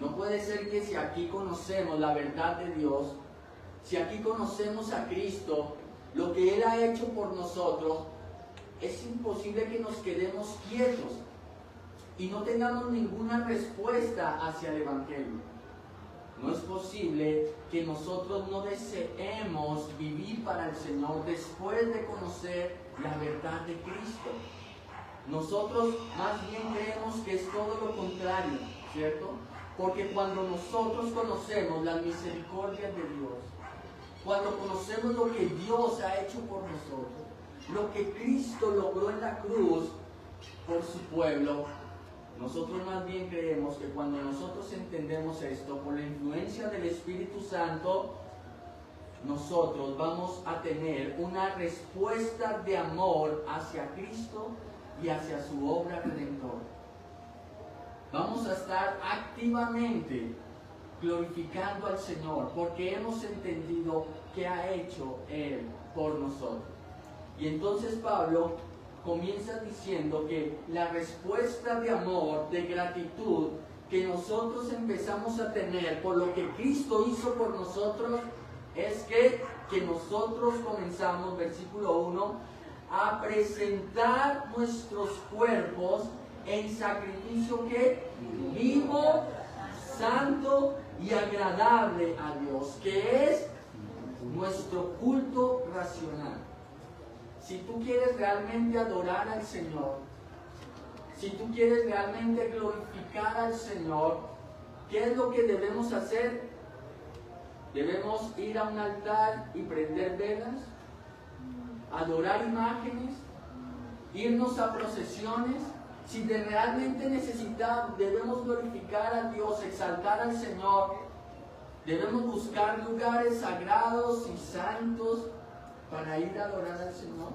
No puede ser que si aquí conocemos la verdad de Dios, si aquí conocemos a Cristo, lo que Él ha hecho por nosotros, es imposible que nos quedemos quietos y no tengamos ninguna respuesta hacia el Evangelio. No es posible que nosotros no deseemos vivir para el Señor después de conocer la verdad de Cristo. Nosotros más bien creemos que es todo lo contrario, ¿cierto? Porque cuando nosotros conocemos las misericordias de Dios, cuando conocemos lo que Dios ha hecho por nosotros, lo que Cristo logró en la cruz por su pueblo, nosotros más bien creemos que cuando nosotros entendemos esto, por la influencia del Espíritu Santo, nosotros vamos a tener una respuesta de amor hacia Cristo y hacia su obra redentora. Vamos a estar activamente glorificando al Señor porque hemos entendido qué ha hecho Él por nosotros. Y entonces Pablo comienza diciendo que la respuesta de amor, de gratitud que nosotros empezamos a tener por lo que Cristo hizo por nosotros es que nosotros comenzamos, versículo 1, a presentar nuestros cuerpos en sacrificio que vivo, santo y agradable a Dios, que es nuestro culto racional. Si tú quieres realmente adorar al Señor, si tú quieres realmente glorificar al Señor, ¿qué es lo que debemos hacer? ¿Debemos ir a un altar y prender velas? ¿Adorar imágenes? ¿Irnos a procesiones? Si realmente necesitamos, debemos glorificar a Dios, exaltar al Señor, debemos buscar lugares sagrados y santos para ir a adorar al Señor.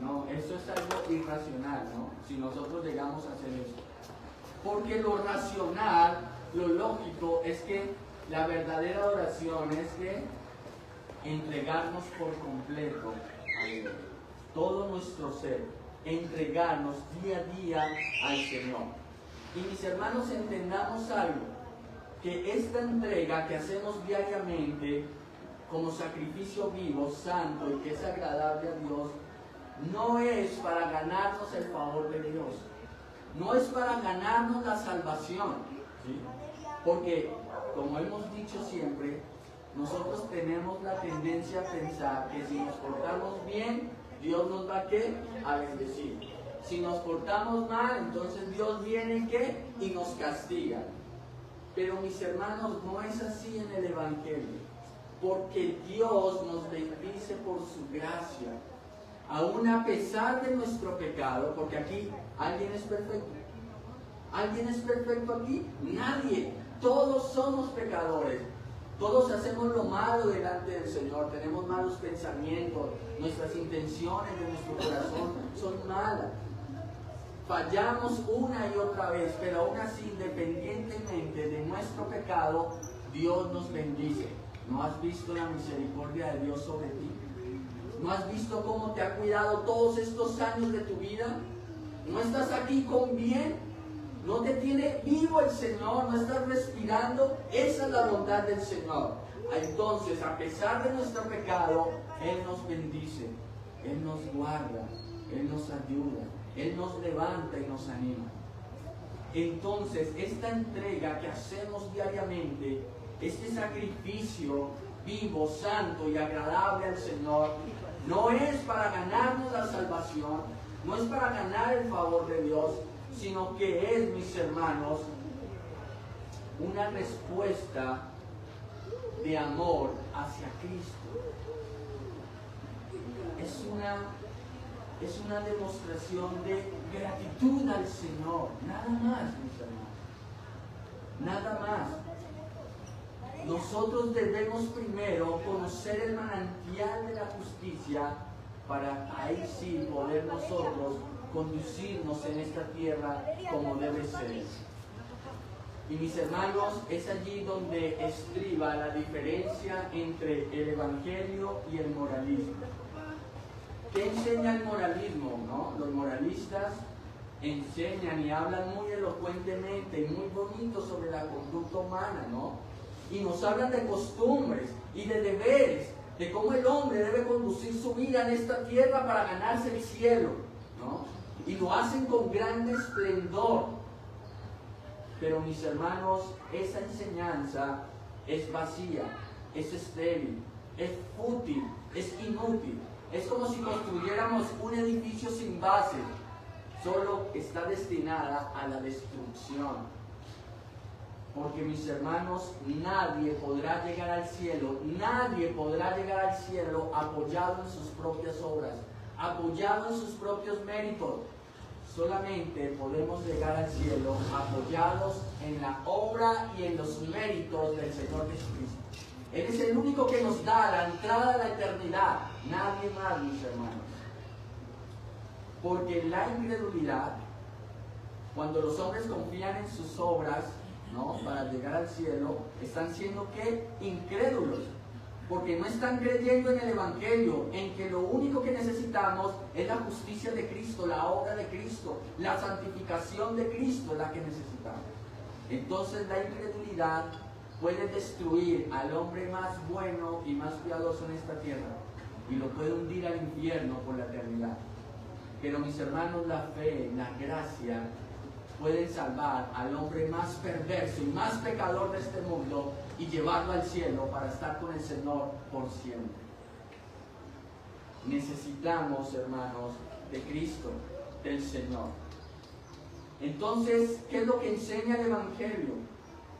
No, eso es algo irracional, ¿no? Si nosotros llegamos a hacer eso. Porque lo racional, lo lógico, es que la verdadera adoración es que entregarnos por completo a Dios. Todo nuestro ser, entregarnos día a día al Señor. Y mis hermanos, entendamos algo, que esta entrega que hacemos diariamente como sacrificio vivo, santo y que es agradable a Dios, no es para ganarnos el favor de Dios, no es para ganarnos la salvación, ¿sí? Porque, como hemos dicho siempre, nosotros tenemos la tendencia a pensar que si nos portamos bien, Dios nos va a bendecir. Si nos portamos mal, entonces Dios viene y nos castiga. Pero mis hermanos, no es así en el Evangelio. Porque Dios nos bendice por su gracia, aún a pesar de nuestro pecado, porque aquí ¿alguien es perfecto? ¿Alguien es perfecto aquí? Nadie. Todos somos pecadores. Todos hacemos lo malo delante del Señor, tenemos malos pensamientos, nuestras intenciones de nuestro corazón son malas. Fallamos una y otra vez, pero aún así, independientemente de nuestro pecado, Dios nos bendice. ¿No has visto la misericordia de Dios sobre ti? ¿No has visto cómo te ha cuidado todos estos años de tu vida? ¿No estás aquí con bien? ¿No te tiene vivo el Señor? ¿No estás respirando? Esa es la bondad del Señor. Entonces, a pesar de nuestro pecado, Él nos bendice, Él nos guarda, Él nos ayuda, Él nos levanta y nos anima. Entonces, esta entrega que hacemos diariamente, este sacrificio vivo, santo y agradable al Señor, no es para ganarnos la salvación, no es para ganar el favor de Dios, sino que es, mis hermanos, una respuesta de amor hacia Cristo. Es una demostración de gratitud al Señor, nada más, mis hermanos, nada más. Nosotros debemos primero conocer el manantial de la justicia para ahí sí poder nosotros conducirnos en esta tierra como debe ser. Y mis hermanos, es allí donde estriba la diferencia entre el evangelio y el moralismo. ¿Qué enseña el moralismo? ¿No? Los moralistas enseñan y hablan muy elocuentemente y muy bonito sobre la conducta humana, ¿no? Y nos hablan de costumbres y de deberes, de cómo el hombre debe conducir su vida en esta tierra para ganarse el cielo, ¿no? Y lo hacen con gran esplendor. Pero mis hermanos, esa enseñanza es vacía, es estéril, es fútil, es inútil. Es como si construyéramos un edificio sin base, solo está destinada a la destrucción. Porque mis hermanos, nadie podrá llegar al cielo, nadie podrá llegar al cielo apoyado en sus propias obras, apoyado en sus propios méritos. Solamente podemos llegar al cielo apoyados en la obra y en los méritos del Señor Jesucristo. Él es el único que nos da la entrada a la eternidad, nadie más, mis hermanos. Porque la incredulidad, cuando los hombres confían en sus obras, ¿no?, para llegar al cielo, están siendo ¿qué? Incrédulos. Porque no están creyendo en el Evangelio, en que lo único que necesitamos es la justicia de Cristo, la obra de Cristo, la santificación de Cristo, la que necesitamos. Entonces la incredulidad puede destruir al hombre más bueno y más piadoso en esta tierra y lo puede hundir al infierno por la eternidad. Pero mis hermanos, la fe, la gracia pueden salvar al hombre más perverso y más pecador de este mundo y llevarlo al cielo para estar con el Señor por siempre. Necesitamos, hermanos, de Cristo, del Señor. Entonces, ¿qué es lo que enseña el Evangelio?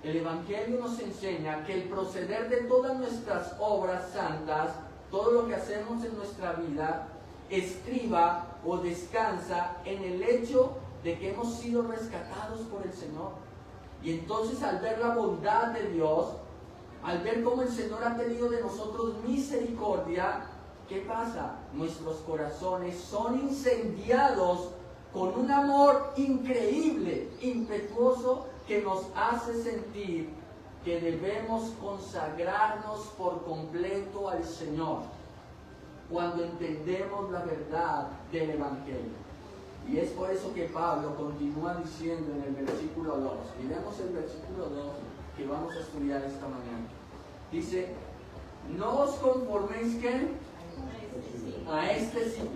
El Evangelio nos enseña que el proceder de todas nuestras obras santas, todo lo que hacemos en nuestra vida, estriba o descansa en el hecho de que hemos sido rescatados por el Señor. Y entonces, al ver la bondad de Dios, al ver cómo el Señor ha tenido de nosotros misericordia, ¿qué pasa? Nuestros corazones son incendiados con un amor increíble, impetuoso, que nos hace sentir que debemos consagrarnos por completo al Señor cuando entendemos la verdad del Evangelio. Y es por eso que Pablo continúa diciendo en el versículo 2, y leemos el versículo 2 que vamos a estudiar esta mañana. Dice, no os conforméis ¿qué? A este siglo,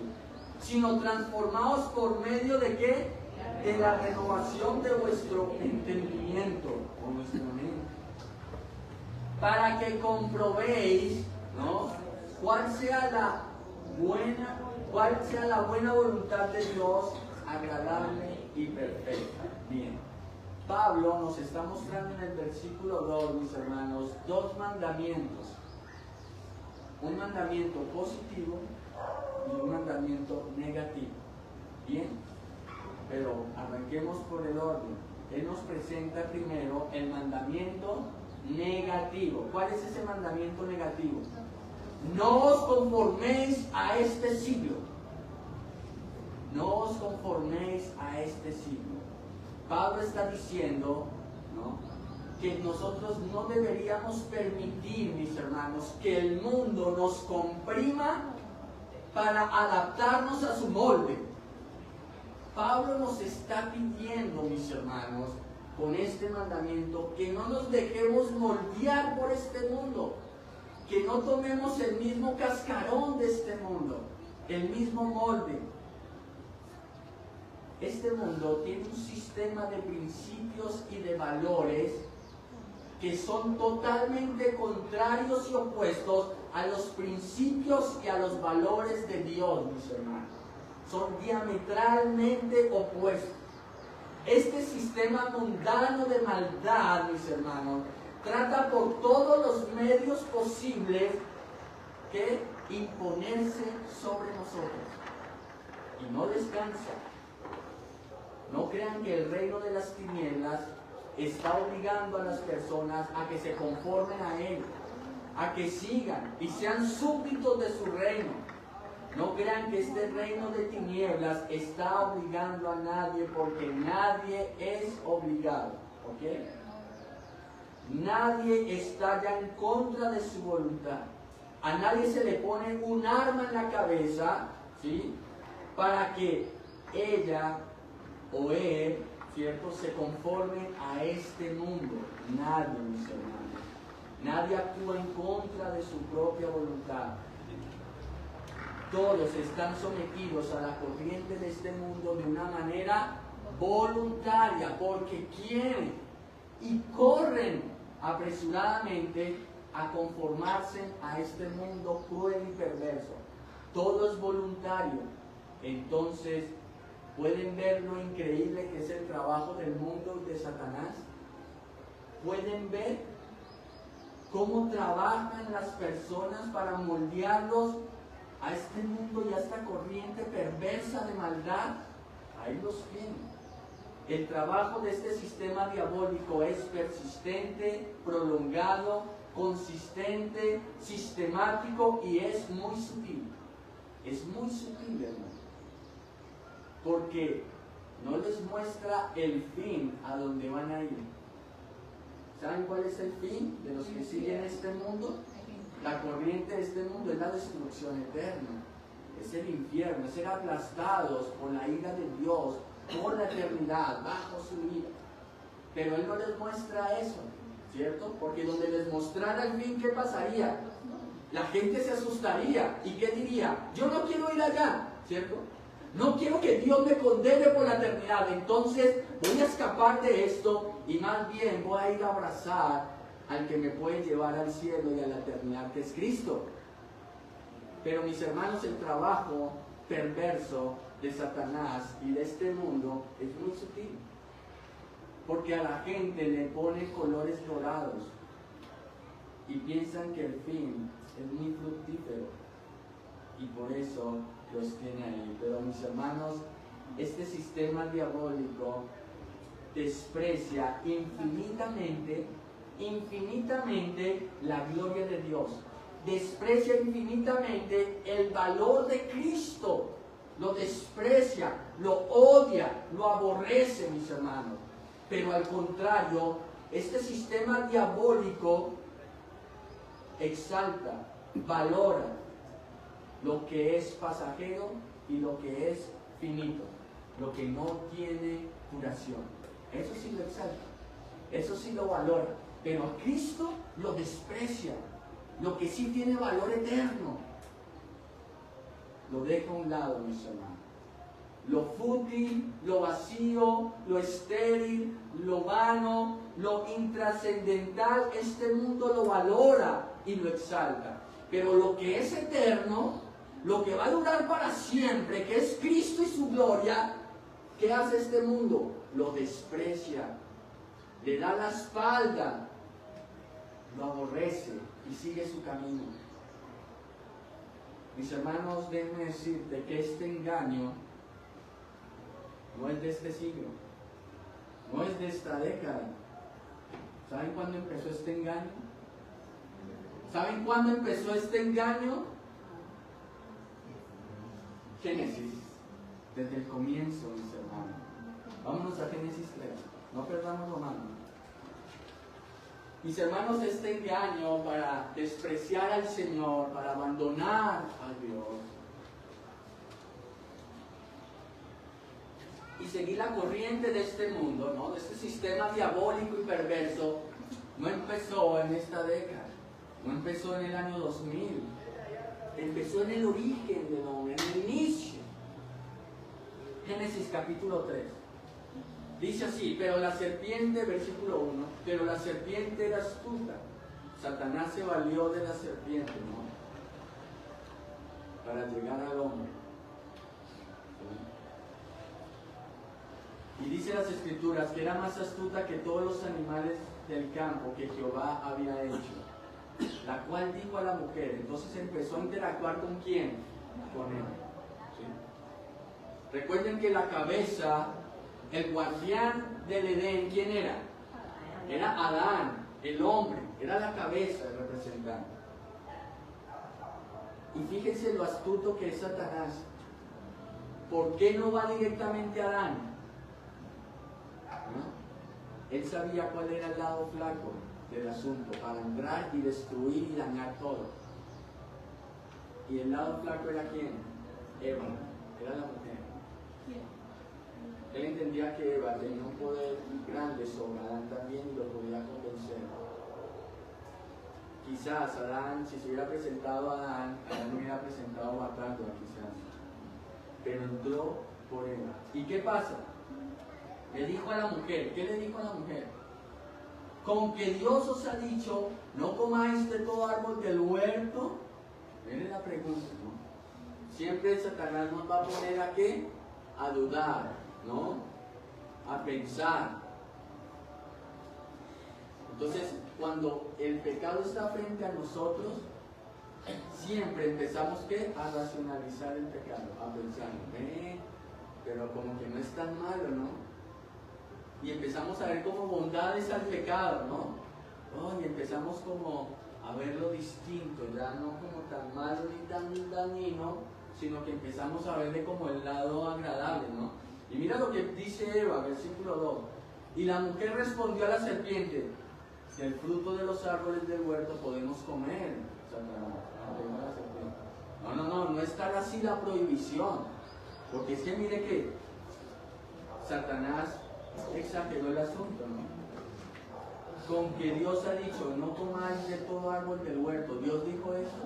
sino transformaos por medio de ¿qué? De la renovación de vuestro entendimiento o nuestra mente, para que comprobéis, ¿no?, cuál sea la buena voluntad de Dios, agradable y perfecta. Bien, Pablo nos está mostrando en el versículo 2, mis hermanos, dos mandamientos. Un mandamiento positivo y un mandamiento negativo. Bien, pero arranquemos por el orden. Él nos presenta primero el mandamiento negativo. ¿Cuál es ese mandamiento negativo? No os conforméis a este siglo. No os conforméis a este siglo. Pablo está diciendo, ¿no?, que nosotros no deberíamos permitir, mis hermanos, que el mundo nos comprima para adaptarnos a su molde. Pablo nos está pidiendo, mis hermanos, con este mandamiento, que no nos dejemos moldear por este mundo, que no tomemos el mismo cascarón de este mundo, el mismo molde. Este mundo tiene un sistema de principios y de valores que son totalmente contrarios y opuestos a los principios y a los valores de Dios, mis hermanos. Son diametralmente opuestos. Este sistema mundano de maldad, mis hermanos, trata por todos los medios posibles que imponerse sobre nosotros. Y no descansa. No crean que el reino de las tinieblas está obligando a las personas a que se conformen a él, a que sigan y sean súbditos de su reino. No crean que este reino de tinieblas está obligando a nadie, porque nadie es obligado, ¿ok? Nadie está ya en contra de su voluntad. A nadie se le pone un arma en la cabeza, ¿sí?, para que ella o él, ¿cierto?, se conforme a este mundo. Nadie, mis hermanos. Nadie actúa en contra de su propia voluntad. Todos están sometidos a la corriente de este mundo de una manera voluntaria, porque quieren y corren apresuradamente a conformarse a este mundo cruel y perverso. Todo es voluntario. Entonces, ¿pueden ver lo increíble que es el trabajo del mundo y de Satanás? ¿Pueden ver cómo trabajan las personas para moldearlos a este mundo y a esta corriente perversa de maldad? Ahí los tienen. El trabajo de este sistema diabólico es persistente, prolongado, consistente, sistemático y es muy sutil. Es muy sutil, hermano. Porque no les muestra el fin a donde van a ir. ¿Saben cuál es el fin de los que siguen este mundo? La corriente de este mundo es la destrucción eterna. Es el infierno, es ser aplastados por la ira de Dios, por la eternidad, bajo su ira. Pero Él no les muestra eso, ¿cierto? Porque donde les mostrara el fin, ¿qué pasaría? La gente se asustaría. ¿Y qué diría? Yo no quiero ir allá, ¿cierto? No quiero que Dios me condene por la eternidad. Entonces voy a escapar de esto y más bien voy a ir a abrazar al que me puede llevar al cielo y a la eternidad, que es Cristo. Pero mis hermanos, el trabajo perverso de Satanás y de este mundo es muy sutil, porque a la gente le pone colores dorados y piensan que el fin es muy fructífero y por eso los tiene ahí. Pero mis hermanos, este sistema diabólico desprecia infinitamente la gloria de Dios, desprecia infinitamente el valor de Cristo, lo desprecia, lo odia, lo aborrece, mis hermanos. Pero al contrario, este sistema diabólico exalta, valora lo que es pasajero y lo que es finito, lo que no tiene curación. Eso sí lo exalta, eso sí lo valora, pero a Cristo lo desprecia. Lo que sí tiene valor eterno lo deja a un lado, mis hermanos. Lo fútil, lo vacío, lo estéril, lo vano, lo intrascendental, este mundo lo valora y lo exalta. Pero lo que es eterno, lo que va a durar para siempre, que es Cristo y su gloria, ¿qué hace este mundo? Lo desprecia, le da la espalda, lo aborrece y sigue su camino. Mis hermanos, déjenme decirte que este engaño no es de este siglo, no es de esta década, ¿Saben cuándo empezó este engaño? ¿Saben cuándo empezó este engaño? Génesis, desde el comienzo, mis hermanos. Vámonos a Génesis 3, no perdamos Romanos. Mis hermanos, este engaño para despreciar al Señor, para abandonar a Dios y seguir la corriente de este mundo, ¿no? De este sistema diabólico y perverso, no empezó en esta década, no empezó en el año 2000, empezó en el origen del hombre, en el inicio. Génesis capítulo 3. Dice así, pero la serpiente, versículo 1, pero la serpiente era astuta. Satanás se valió de la serpiente, ¿no? Para llegar al hombre. Y dice las Escrituras que era más astuta que todos los animales del campo que Jehová había hecho. La cual dijo a la mujer, entonces empezó a interactuar ¿con quién? Con él. ¿Sí? Recuerden que la cabeza, el guardián del Edén, ¿quién era? Era Adán, el hombre, era la cabeza, el representante. Y fíjense lo astuto que es Satanás. ¿Por qué no va directamente a Adán? ¿No? Él sabía cuál era el lado flaco del asunto, para entrar y destruir y dañar todo. ¿Y el lado flaco era quién? Eva, era la mujer. Él entendía que Eva tenía un poder grande sobre Adán también y lo podía convencer. Quizás Adán, si se hubiera presentado a Adán hubiera presentado batalla, quizás. Pero entró por Eva. ¿Y qué pasa? Le dijo a la mujer, ¿qué le dijo a la mujer? Con que Dios os ha dicho, no comáis de todo árbol del huerto. Miren la pregunta, ¿no? Siempre Satanás nos va a poner a qué? A dudar, ¿no? A pensar. Entonces, cuando el pecado está frente a nosotros, siempre empezamos ¿qué? A racionalizar el pecado, a pensar, pero como que no es tan malo, ¿no? Y empezamos a ver como bondades al pecado, ¿no? Y empezamos como a verlo distinto, ya no como tan malo ni tan dañino, sino que empezamos a verle como el lado agradable, ¿no? Y mira lo que dice Eva, versículo 2. Y la mujer respondió a la serpiente, del fruto de los árboles del huerto podemos comer. No está así la prohibición. Porque es que mire que Satanás exageró el asunto, ¿no? Con que Dios ha dicho, no comáis de todo árbol del huerto. ¿Dios dijo eso?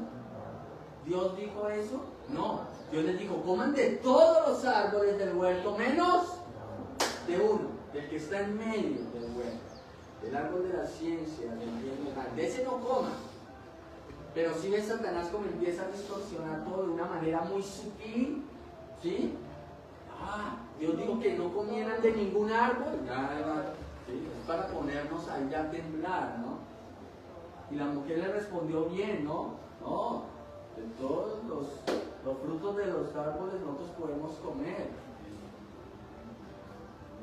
¿Dios dijo eso? No. Dios les dijo, coman de todos los árboles del huerto, menos de uno, del que está en medio del huerto. El árbol de la ciencia, del bien y del mal. De ese no coman. Pero si ves Satanás como empieza a distorsionar todo de una manera muy sutil, ¿sí? Dios dijo que no comieran de ningún árbol. ¿Sí? Es para ponernos ahí a temblar, ¿no? Y la mujer le respondió bien, ¿no? No, de todos los frutos de los árboles nosotros podemos comer.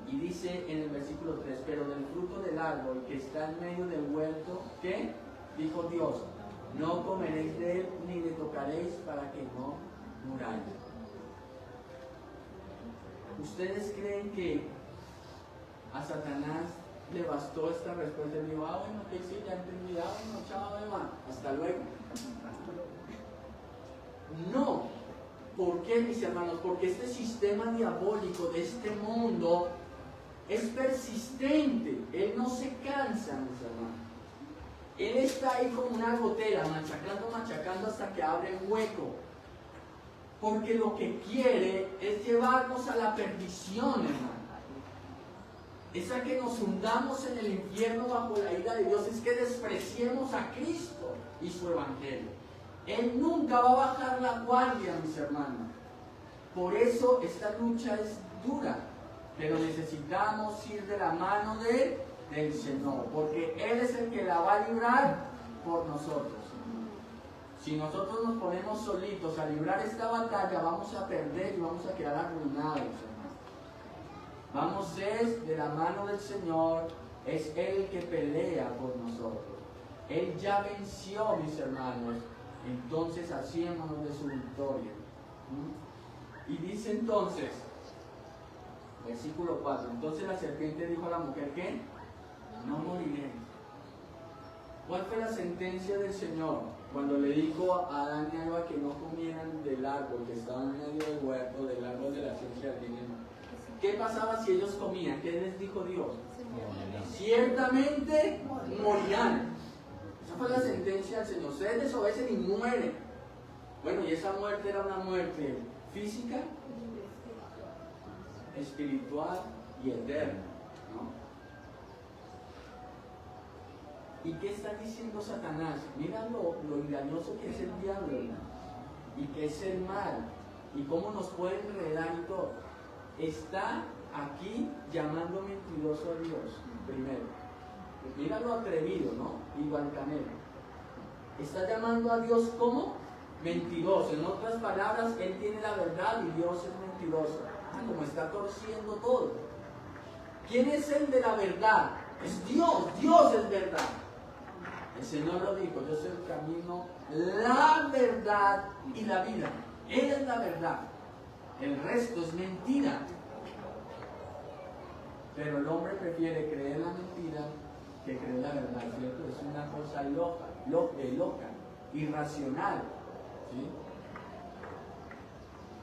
Y dice en el versículo 3, pero del fruto del árbol que está en medio del huerto, ¿qué? Dijo Dios, no comeréis de él ni le tocaréis para que no muráis. ¿Ustedes creen que a Satanás le bastó esta respuesta? Él dijo, bueno, que sí, ya entendí, bueno, chao, Eva, hasta luego. No. ¿Por qué, mis hermanos? Porque este sistema diabólico de este mundo es persistente. Él no se cansa, mis hermanos. Él está ahí como una gotera, machacando hasta que abre un hueco. Porque lo que quiere es llevarnos a la perdición, hermano. Es a que nos hundamos en el infierno bajo la ira de Dios. Es que despreciemos a Cristo y su Evangelio. Él nunca va a bajar la guardia, mis hermanos. Por eso esta lucha es dura. Pero necesitamos ir de la mano del Señor. Porque Él es el que la va a librar por nosotros. Si nosotros nos ponemos solitos a librar esta batalla, vamos a perder y vamos a quedar arruinados, hermanos. Vamos de la mano del Señor Es Él el que pelea por nosotros. Él ya venció, mis hermanos. Entonces hacíamos de su victoria. Y dice entonces, versículo 4, entonces la serpiente dijo a la mujer, ¿qué? No moriré. ¿Cuál fue la sentencia del Señor cuando le dijo a Adán y a Eva que no comieran del árbol que estaba en medio del huerto, del árbol de la ciencia del bien y del mal? ¿Qué pasaba si ellos comían? ¿Qué les dijo Dios? Ciertamente morirán. Esa fue la sentencia del Señor. Ustedes desobedecen y mueren. Bueno, y esa muerte era una muerte física, espiritual y eterna, ¿no? ¿Y qué está diciendo Satanás? Mira lo engañoso que es el diablo, hermano, y que es el mal, y cómo nos puede enredar y todo. Está aquí llamando mentiroso a Dios, primero. Pues mira lo atrevido, ¿no? Igual Canelo. Está llamando a Dios como mentiroso. En otras palabras, Él tiene la verdad y Dios es mentiroso. Como está torciendo todo. ¿Quién es el de la verdad? Es Dios. Dios es verdad. El Señor lo dijo, yo soy el camino, la verdad y la vida. Él es la verdad. El resto es mentira. Pero el hombre prefiere creer la mentira que creer la verdad, ¿cierto? Es una cosa loca, irracional, ¿sí?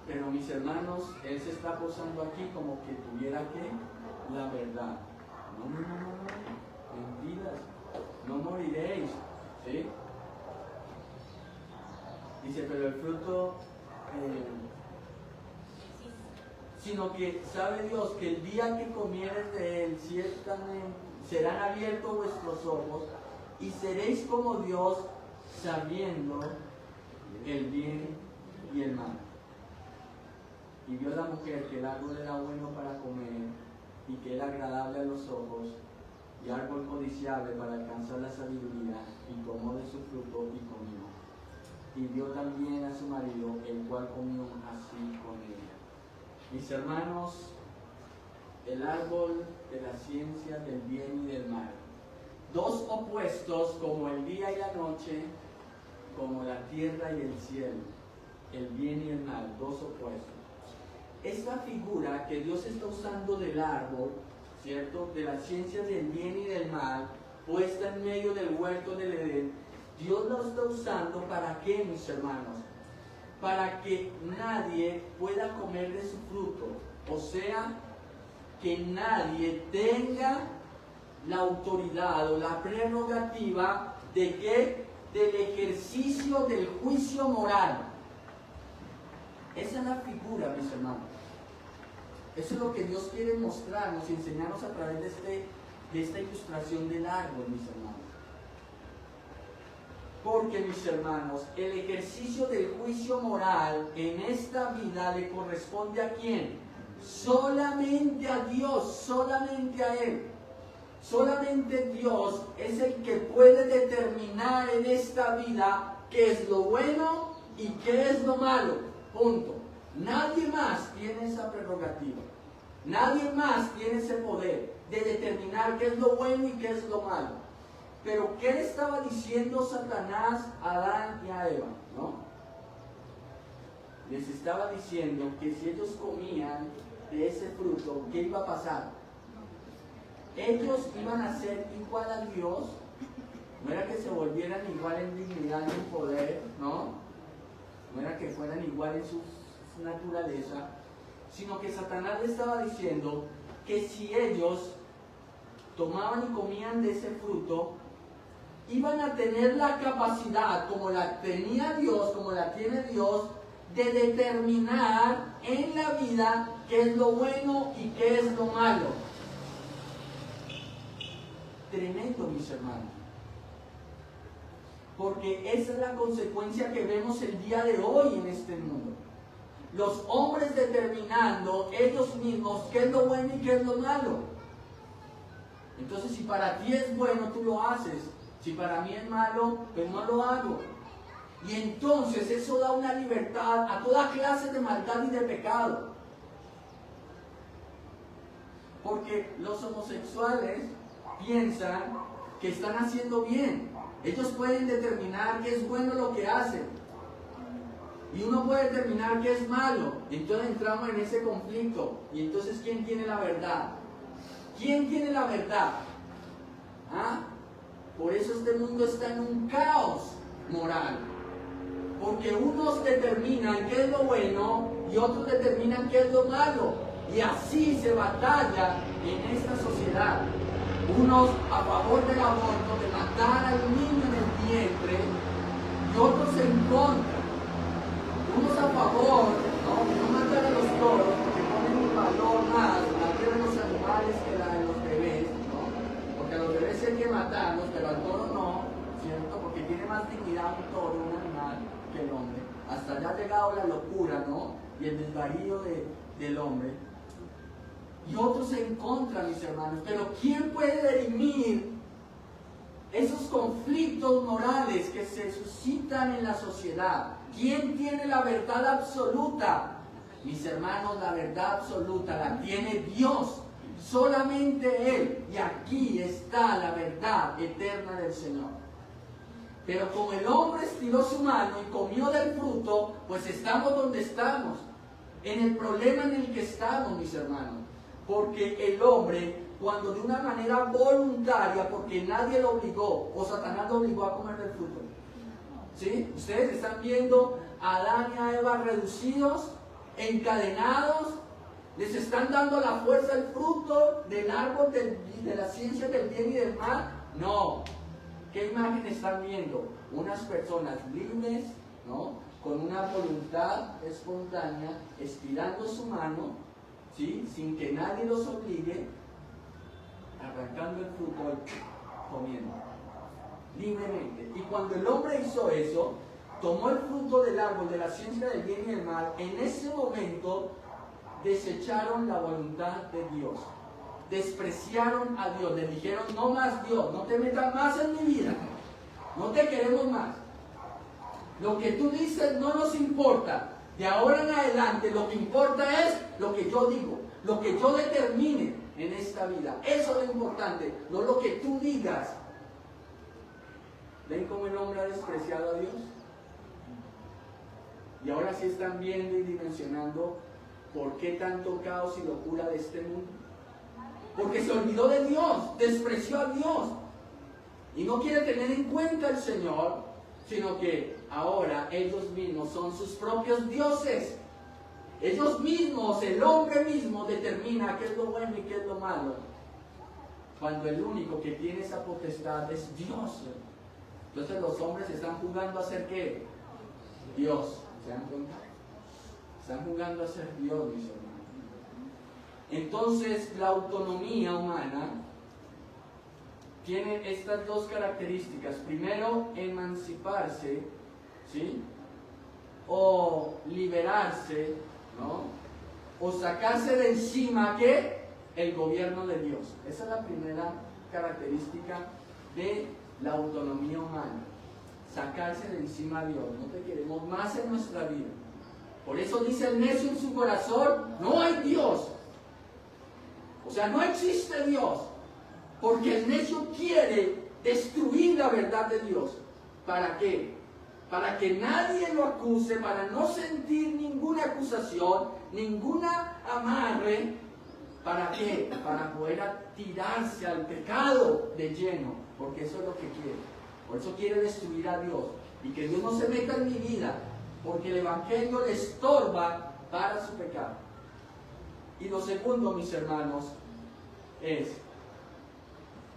Pero mis hermanos, él se está posando aquí como que tuviera que la verdad. No, mentiras, no moriréis, ¿sí? Dice, pero el fruto, sino que sabe Dios que el día que comieres de él, ciertamente serán abiertos vuestros ojos y seréis como Dios, sabiendo el bien y el mal. Y vio la mujer que el árbol era bueno para comer y que era agradable a los ojos y árbol codiciable para alcanzar la sabiduría, y tomó de su fruto y comió. Y dio también a su marido, el cual comió así con ella. Mis hermanos, el árbol de la ciencia del bien y del mal. Dos opuestos como el día y la noche, como la tierra y el cielo. El bien y el mal, dos opuestos. Esta figura que Dios está usando del árbol, ¿cierto? De las ciencias del bien y del mal, puesta en medio del huerto del Edén, Dios lo está usando ¿para qué, mis hermanos? Para que nadie pueda comer de su fruto. O sea, que nadie tenga la autoridad o la prerrogativa de que del ejercicio del juicio moral. Esa es la figura, mis hermanos. Eso es lo que Dios quiere mostrarnos y enseñarnos a través de esta ilustración del árbol, mis hermanos. Porque, mis hermanos, el ejercicio del juicio moral en esta vida le corresponde ¿a quién? Solamente a Dios, solamente a Él. Solamente Dios es el que puede determinar en esta vida qué es lo bueno y qué es lo malo. Punto. Nadie más tiene esa prerrogativa. Nadie más tiene ese poder de determinar qué es lo bueno y qué es lo malo. Pero ¿qué le estaba diciendo Satanás a Adán y a Eva? ¿No? Les estaba diciendo que si ellos comían de ese fruto, ¿qué iba a pasar? Ellos iban a ser igual a Dios. No era que se volvieran igual en dignidad y en poder, ¿no? No era que fueran igual en su naturaleza, sino que Satanás le estaba diciendo que si ellos tomaban y comían de ese fruto, iban a tener la capacidad, como la tenía Dios, como la tiene Dios, de determinar en la vida qué es lo bueno y qué es lo malo. Tremendo, mis hermanos. Porque esa es la consecuencia que vemos el día de hoy en este mundo. Los hombres determinando ellos mismos qué es lo bueno y qué es lo malo. Entonces, si para ti es bueno, tú lo haces. Si para mí es malo, pues no lo hago. Y entonces eso da una libertad a toda clase de maldad y de pecado. Porque los homosexuales piensan que están haciendo bien. Ellos pueden determinar que es bueno lo que hacen. Y uno puede determinar que es malo. Entonces entramos en ese conflicto. Y entonces, ¿quién tiene la verdad? ¿Quién tiene la verdad? ¿Ah? Por eso este mundo está en un caos moral. Porque unos determinan qué es lo bueno y otros determinan qué es lo malo. Y así se batalla en esta sociedad. Unos a favor del aborto, de matar al niño en el vientre, y otros en contra. Unos a favor, de no matar a los toros, porque ponen un valor más la vida de los animales que la de los bebés, ¿no? Porque a los bebés hay que matarlos, pero al toro no, ¿cierto? Porque tiene más dignidad un toro, un animal, que el hombre. Hasta allá ha llegado la locura, ¿no? Y el desvarío del hombre. Y otros en contra, mis hermanos. Pero ¿quién puede dirimir esos conflictos morales que se suscitan en la sociedad? ¿Quién tiene la verdad absoluta? Mis hermanos, la verdad absoluta la tiene Dios. Solamente Él. Y aquí está la verdad eterna del Señor. Pero como el hombre estiró su mano y comió del fruto, pues estamos donde estamos. En el problema en el que estamos, mis hermanos. Porque el hombre, cuando de una manera voluntaria, porque nadie lo obligó, o Satanás lo obligó a comer del fruto. ¿Sí? Ustedes están viendo a Adán y a Eva reducidos, encadenados, les están dando la fuerza al fruto del árbol de la ciencia del bien y del mal. No. ¿Qué imagen están viendo? Unas personas libres, ¿no? Con una voluntad espontánea, estirando su mano, ¿sí? Sin que nadie los obligue, arrancando el fruto y comiendo libremente. Y cuando el hombre hizo eso, tomó el fruto del árbol de la ciencia del bien y del mal, en ese momento desecharon la voluntad de Dios, despreciaron a Dios, le dijeron: no más Dios, no te metas más en mi vida, no te queremos más, lo que tú dices no nos importa. De ahora en adelante lo que importa es lo que yo digo, lo que yo determine en esta vida. Eso es lo importante, no lo que tú digas. ¿Ven cómo el hombre ha despreciado a Dios? Y ahora sí están viendo y dimensionando por qué tanto caos y locura de este mundo. Porque se olvidó de Dios, despreció a Dios. Y no quiere tener en cuenta al Señor, sino que ahora ellos mismos son sus propios dioses. Ellos mismos, el hombre mismo, determina qué es lo bueno y qué es lo malo. Cuando el único que tiene esa potestad es Dios. Entonces los hombres están jugando a ser ¿qué? Dios. ¿Se dan cuenta? Están jugando a ser Dios, mis hermanos. Entonces la autonomía humana tiene estas dos características. Primero, emanciparse, ¿sí? O liberarse, ¿no? O sacarse de encima, ¿qué? El gobierno de Dios. Esa es la primera característica de la autonomía humana. Sacarse de encima a Dios. No te queremos más en nuestra vida. Por eso dice el necio en su corazón: no hay Dios. O sea, no existe Dios. Porque el necio quiere destruir la verdad de Dios. ¿Para qué? Para que nadie lo acuse, para no sentir ninguna acusación, ninguna amarre. ¿Para qué? Para poder tirarse al pecado de lleno. Porque eso es lo que quiere. Por eso quiere destruir a Dios. Y que Dios no se meta en mi vida. Porque el Evangelio le estorba para su pecado. Y lo segundo, mis hermanos, es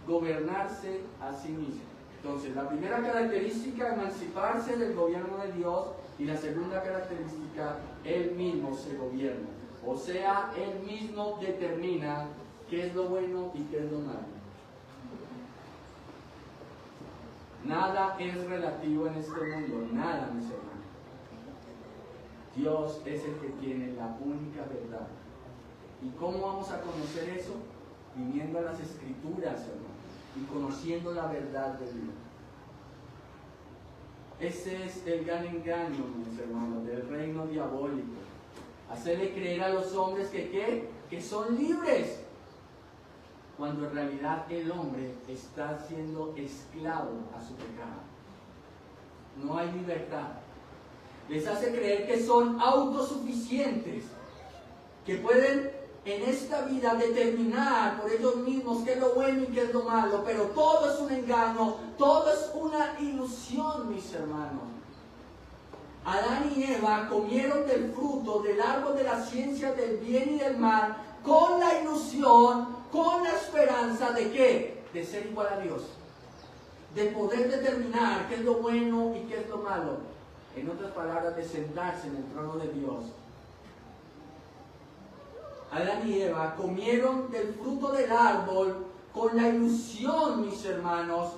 gobernarse a sí mismo. Entonces, la primera característica, emanciparse del gobierno de Dios. Y la segunda característica, él mismo se gobierna. O sea, él mismo determina qué es lo bueno y qué es lo malo. Nada es relativo en este mundo, nada, mis hermanos. Dios es el que tiene la única verdad. ¿Y cómo vamos a conocer eso? Viniendo a las Escrituras, hermano, y conociendo la verdad de Dios. Ese es el gran engaño, mis hermanos, del reino diabólico. Hacerle creer a los hombres que ¿qué? Que son libres. cuando en realidad el hombre está siendo esclavo a su pecado. No hay libertad. Les hace creer que son autosuficientes, que pueden en esta vida determinar por ellos mismos qué es lo bueno y qué es lo malo, pero todo es un engaño, todo es una ilusión, mis hermanos. Adán y Eva comieron del fruto del árbol de la ciencia del bien y del mal con la ilusión, con la esperanza de ¿qué? De ser igual a Dios, de poder determinar qué es lo bueno y qué es lo malo. En otras palabras, de sentarse en el trono de Dios. Adán y Eva comieron del fruto del árbol con la ilusión, mis hermanos,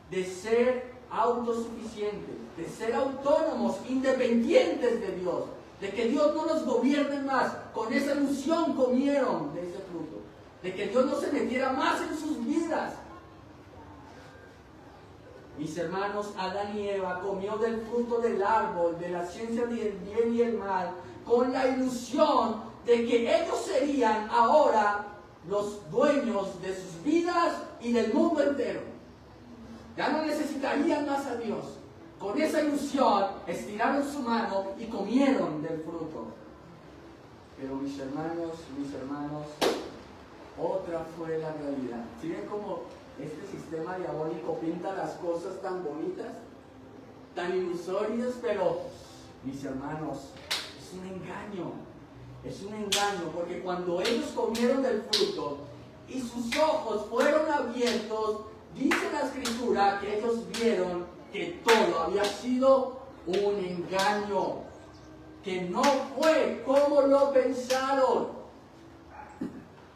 de ser autosuficientes, de ser autónomos, independientes de Dios, de que Dios no los gobierne más. Con esa ilusión comieron de ese fruto, de que Dios no se metiera más en sus vidas. Mis hermanos, Adán y Eva comió del fruto del árbol de la ciencia del bien y el mal con la ilusión de que ellos serían ahora los dueños de sus vidas y del mundo entero. Ya no necesitarían más a Dios. Con esa ilusión estiraron su mano y comieron del fruto. Pero mis hermanos, otra fue la realidad. ¿Sí ven cómo este sistema diabólico pinta las cosas tan bonitas, tan ilusorias? Pero, mis hermanos, es un engaño. Es un engaño, porque cuando ellos comieron del fruto y sus ojos fueron abiertos, dice la Escritura que ellos vieron que todo había sido un engaño, que no fue como lo pensaron.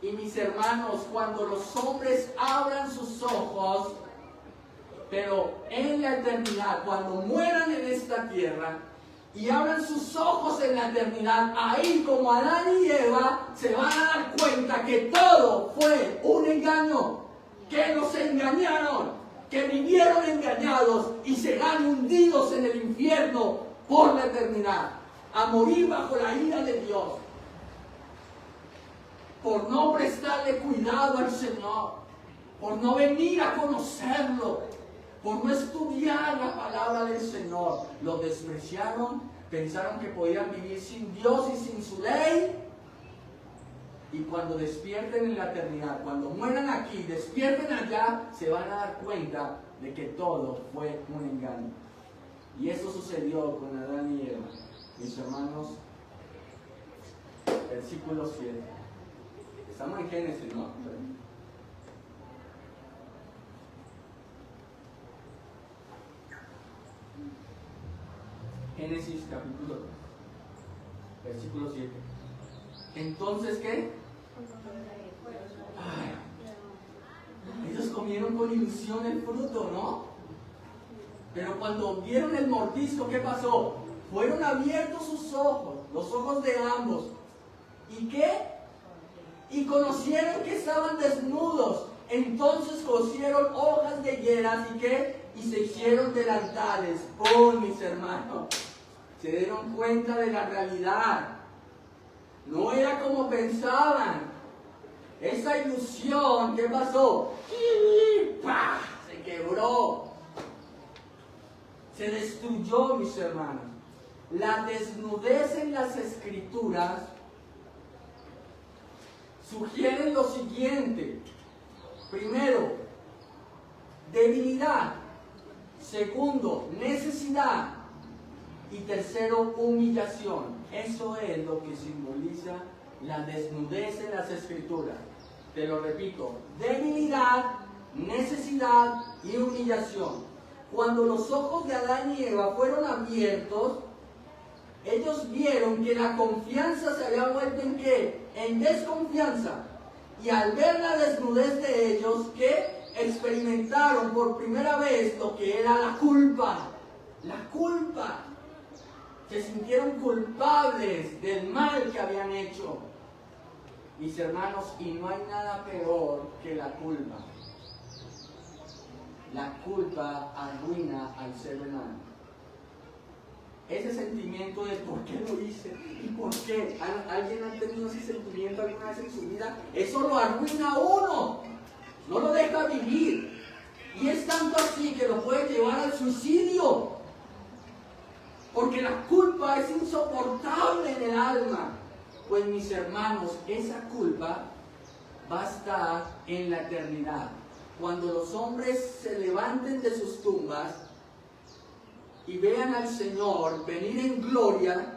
Y mis hermanos, cuando los hombres abran sus ojos, pero en la eternidad, cuando mueran en esta tierra, y abran sus ojos en la eternidad, ahí como Adán y Eva se van a dar cuenta que todo fue un engaño, que los engañaron, que vivieron engañados y serán hundidos en el infierno por la eternidad, a morir bajo la ira de Dios, por no prestarle cuidado al Señor, por no venir a conocerlo, por no estudiar la palabra del Señor. Lo despreciaron, pensaron que podían vivir sin Dios y sin su ley. Y cuando despierten en la eternidad, cuando mueran aquí, despierten allá, se van a dar cuenta de que todo fue un engaño. Y eso sucedió con Adán y Eva. Mis hermanos, versículo 7. Estamos en Génesis, ¿no? Génesis capítulo 3, versículo 7. Entonces, ¿qué? Ellos comieron con ilusión el fruto, ¿no? Pero cuando vieron el mordisco, ¿qué pasó? Fueron abiertos sus ojos, los ojos de ambos. ¿Y qué? Y conocieron que estaban desnudos. Entonces cosieron hojas de higueras y ¿qué? Y se hicieron delantales. ¡Oh, mis hermanos! Se dieron cuenta de la realidad. No era como pensaban. Esa ilusión, ¿qué pasó? ¡Pah! Se quebró. Se destruyó, mis hermanos. La desnudez en las Escrituras sugieren lo siguiente. Primero, debilidad. Segundo, necesidad. Y tercero, humillación. Eso es lo que simboliza la desnudez en las Escrituras. Te lo repito: debilidad, necesidad y humillación. Cuando los ojos de Adán y Eva fueron abiertos, ellos vieron que la confianza se había vuelto ¿en qué? En desconfianza. Y al ver la desnudez de ellos, que experimentaron por primera vez lo que era la culpa. La culpa. Se sintieron culpables del mal que habían hecho. Mis hermanos, y no hay nada peor que la culpa. La culpa arruina al ser humano. Ese sentimiento de ¿por qué lo hice? ¿Y por que alguien ha tenido ese sentimiento alguna vez en su vida, eso lo arruina a uno, no lo deja vivir. Y es tanto así que lo puede llevar al suicidio, porque la culpa es insoportable en el alma. Pues mis hermanos, esa culpa va a estar en la eternidad. Cuando los hombres se levanten de sus tumbas y vean al Señor venir en gloria,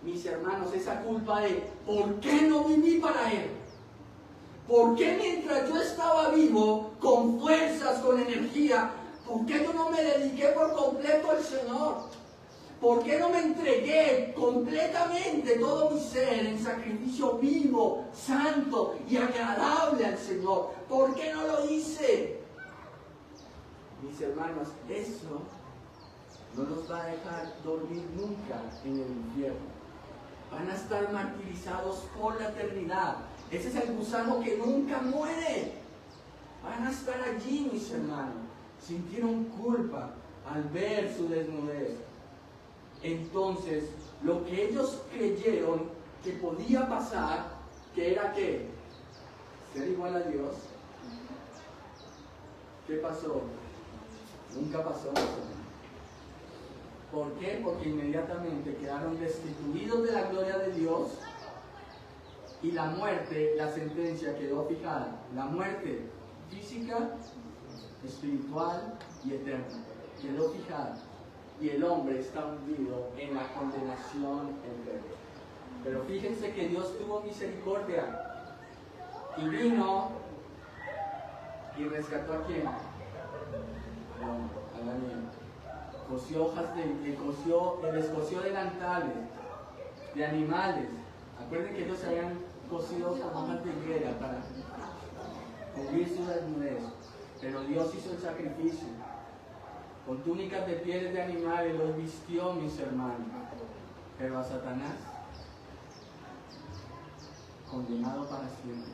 mis hermanos, esa culpa de ¿por qué no viví para Él? ¿Por qué mientras yo estaba vivo, con fuerzas, con energía, por qué yo no me dediqué por completo al Señor? ¿Por qué no me entregué completamente todo mi ser en sacrificio vivo, santo y agradable al Señor? ¿Por qué no lo hice? Mis hermanos, eso no los va a dejar dormir nunca en el infierno. Van a estar martirizados por la eternidad. Ese es el gusano que nunca muere. Van a estar allí, mis hermanos. Sintieron culpa al ver su desnudez. Entonces, lo que ellos creyeron que podía pasar, que era ¿qué? Ser igual a Dios. ¿Qué pasó? Nunca pasó eso. ¿Por qué? Porque inmediatamente quedaron destituidos de la gloria de Dios y la muerte, la sentencia quedó fijada. La muerte física, espiritual y eterna quedó fijada. Y el hombre está hundido en la condenación eterna. Pero fíjense que Dios tuvo misericordia y vino y rescató ¿a quién? A Daniel. Cosió hojas les cosió delantales de animales. Acuérdense que ellos se habían cosido con hojas de higuera para cubrir su desnudez. Pero Dios hizo el sacrificio. Con túnicas de pieles de animales los vistió, mis hermanos. Pero a Satanás, condenado para siempre,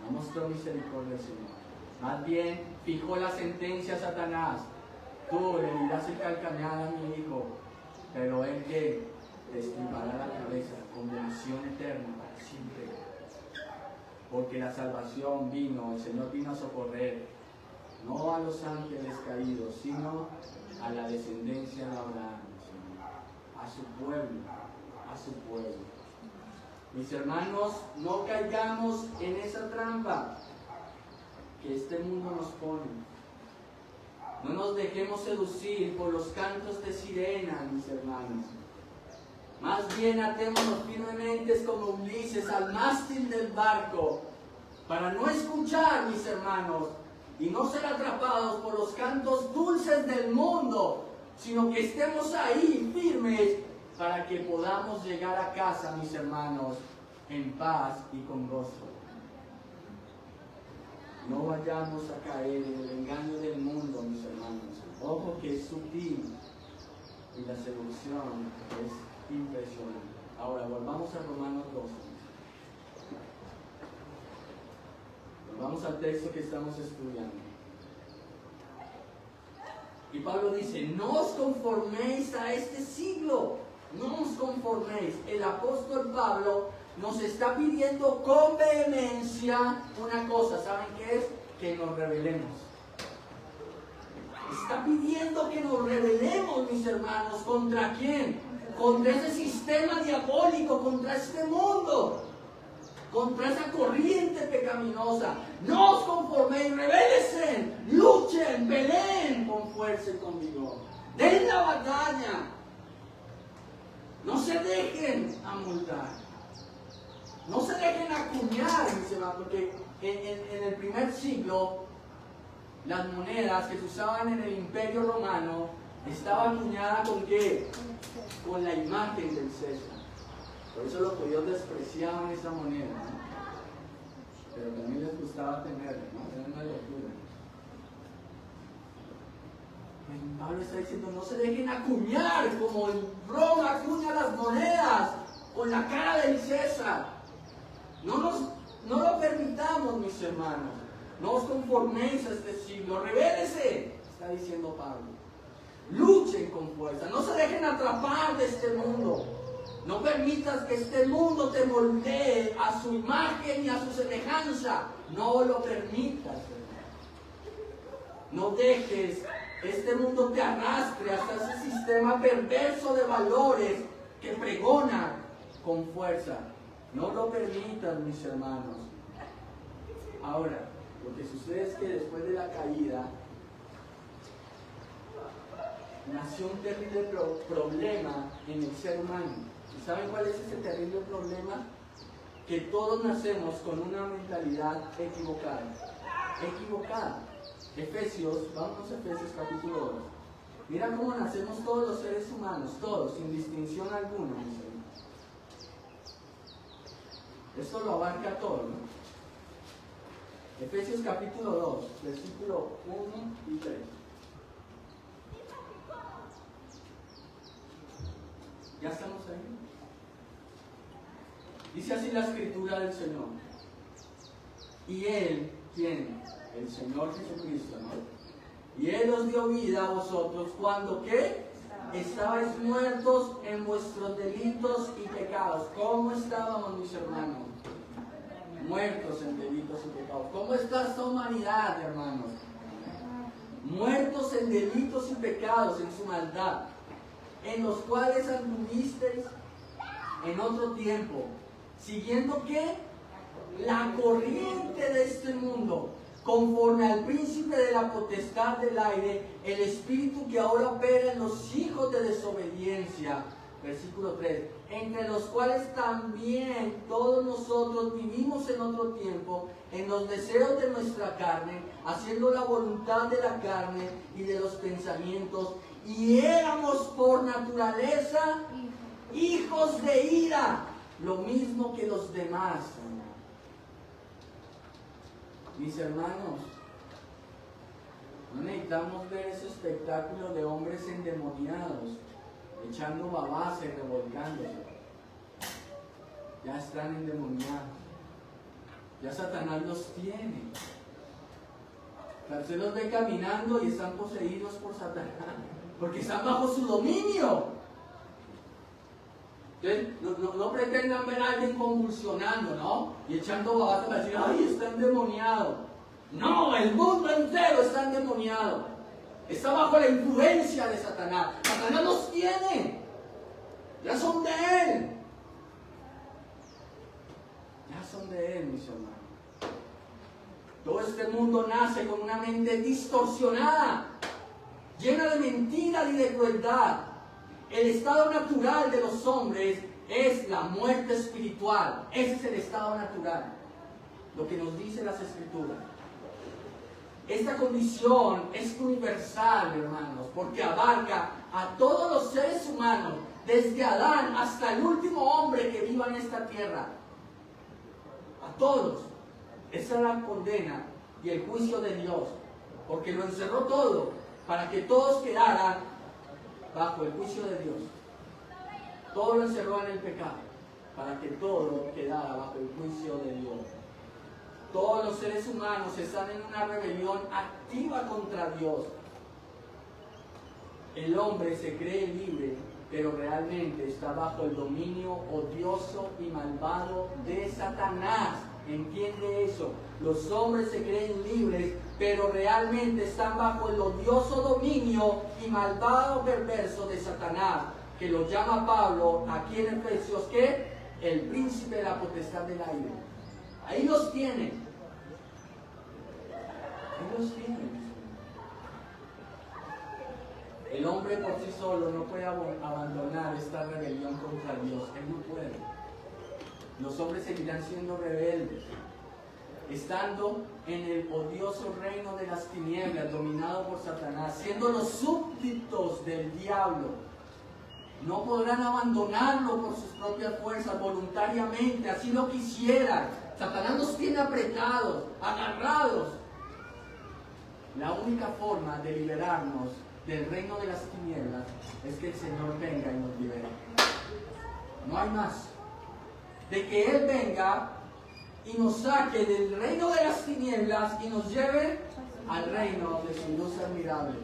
no mostró misericordia al Señor. Más bien, fijó la sentencia a Satanás. Tú le dirás el calcañal a mi hijo, pero él que destripará la cabeza, condenación eterna para siempre. Porque la salvación vino, el Señor vino a socorrer, no a los ángeles caídos, sino a la descendencia de Abraham, a su pueblo, a su pueblo. Mis hermanos, no caigamos en esa trampa que este mundo nos pone. No nos dejemos seducir por los cantos de sirena, mis hermanos. Más bien atémonos firmemente como Ulises al mástil del barco, para no escuchar, mis hermanos, y no ser atrapados por los cantos dulces del mundo, sino que estemos ahí firmes para que podamos llegar a casa, mis hermanos, en paz y con gozo. No vayamos a caer en el engaño del mundo, mis hermanos. Ojo que es sutil y la seducción es impresionante. Ahora, volvamos a Romanos 12. Volvamos al texto que estamos estudiando. Y Pablo dice, no os conforméis a este siglo. No os conforméis. El apóstol Pablo nos está pidiendo con vehemencia una cosa. ¿Saben qué es? Que nos rebelemos. Está pidiendo que nos rebelemos, mis hermanos. ¿Contra quién? Contra ese sistema diabólico, contra este mundo, contra esa corriente pecaminosa. No os conforméis, rebélense, luchen, peleen con fuerza y con vigor. Den la batalla. No se dejen amoldar. No se dejen acuñar, mis hermanos, porque en el primer siglo las monedas que se usaban en el Imperio Romano estaban acuñadas ¿con qué? Con la imagen del César. Por eso los judíos despreciaban esa moneda, ¿no? Pero también les gustaba tenerla, ¿no? Era una locura. Pablo está diciendo, no se dejen acuñar como en Roma acuña las monedas con la cara del César. No lo permitamos, mis hermanos. No os conforméis a este siglo. Rebélese, está diciendo Pablo. Luchen con fuerza. No se dejen atrapar de este mundo. No permitas que este mundo te moldee a su imagen y a su semejanza. No lo permitas, hermano. No dejes que este mundo te arrastre hasta ese sistema perverso de valores que pregona con fuerza. No lo permitas, mis hermanos. Ahora, lo que sucede es que después de la caída nació un terrible problema en el ser humano. ¿Y saben cuál es ese terrible problema? Que todos nacemos con una mentalidad equivocada. Equivocada. Efesios, vamos a Efesios capítulo 2. Mira cómo nacemos todos los seres humanos, todos, sin distinción alguna. Esto lo abarca todo, ¿no? Efesios capítulo 2, versículo 1 y 3. ¿Ya estamos ahí? Dice así la escritura del Señor. Y Él, ¿quién? El Señor Jesucristo, ¿no? Y Él os dio vida a vosotros cuando, ¿qué? Estabais muertos en vuestros delitos y pecados. ¿Cómo estábamos, mis hermanos? Muertos en delitos y pecados. ¿Cómo está esta humanidad, hermanos? Muertos en delitos y pecados, en su maldad, en los cuales anduvisteis en otro tiempo, siguiendo ¿qué? La corriente de este mundo, conforme al príncipe de la potestad del aire, el espíritu que ahora opera en los hijos de desobediencia. Versículo 3, entre los cuales también todos nosotros vivimos en otro tiempo, en los deseos de nuestra carne, haciendo la voluntad de la carne y de los pensamientos, y éramos por naturaleza hijos de ira, lo mismo que los demás. Mis hermanos, no necesitamos ver ese espectáculo de hombres endemoniados, echando babasa y revolcándose. Ya están endemoniados. Ya Satanás los tiene. Usted los ve caminando y están poseídos por Satanás, porque están bajo su dominio. Entonces, no pretendan ver a alguien convulsionando, ¿no? Y echando babasa para decir, ¡ay, está endemoniado! No, el mundo entero está endemoniado. Está bajo la influencia de Satanás. Satanás los tiene. Ya son de él. Ya son de él, mis hermanos. Todo este mundo nace con una mente distorsionada, llena de mentira y de crueldad. El estado natural de los hombres es la muerte espiritual. Ese es el estado natural. Lo que nos dicen las Escrituras. Esta condición es universal, hermanos, porque abarca a todos los seres humanos, desde Adán hasta el último hombre que viva en esta tierra. A todos. Esa es la condena y el juicio de Dios, porque lo encerró todo para que todos quedaran bajo el juicio de Dios. Todo lo encerró en el pecado para que todo quedara bajo el juicio de Dios. Todos los seres humanos están en una rebelión activa contra Dios. El hombre se cree libre, pero realmente está bajo el dominio odioso y malvado de Satanás. ¿Entiende eso? Los hombres se creen libres, pero realmente están bajo el odioso dominio y malvado perverso de Satanás, que lo llama Pablo aquí en Efesios, ¿qué? El príncipe de la potestad del aire. Ahí los tienen. Ahí los tienen. El hombre por sí solo no puede abandonar esta rebelión contra Dios. Él no puede. Los hombres seguirán siendo rebeldes, estando en el odioso reino de las tinieblas, dominado por Satanás, siendo los súbditos del diablo. No podrán abandonarlo por sus propias fuerzas, voluntariamente, así lo quisieran. Satanás nos tiene apretados, agarrados. La única forma de liberarnos del reino de las tinieblas es que el Señor venga y nos libere. No hay más. De que Él venga y nos saque del reino de las tinieblas y nos lleve al reino de su luz admirable.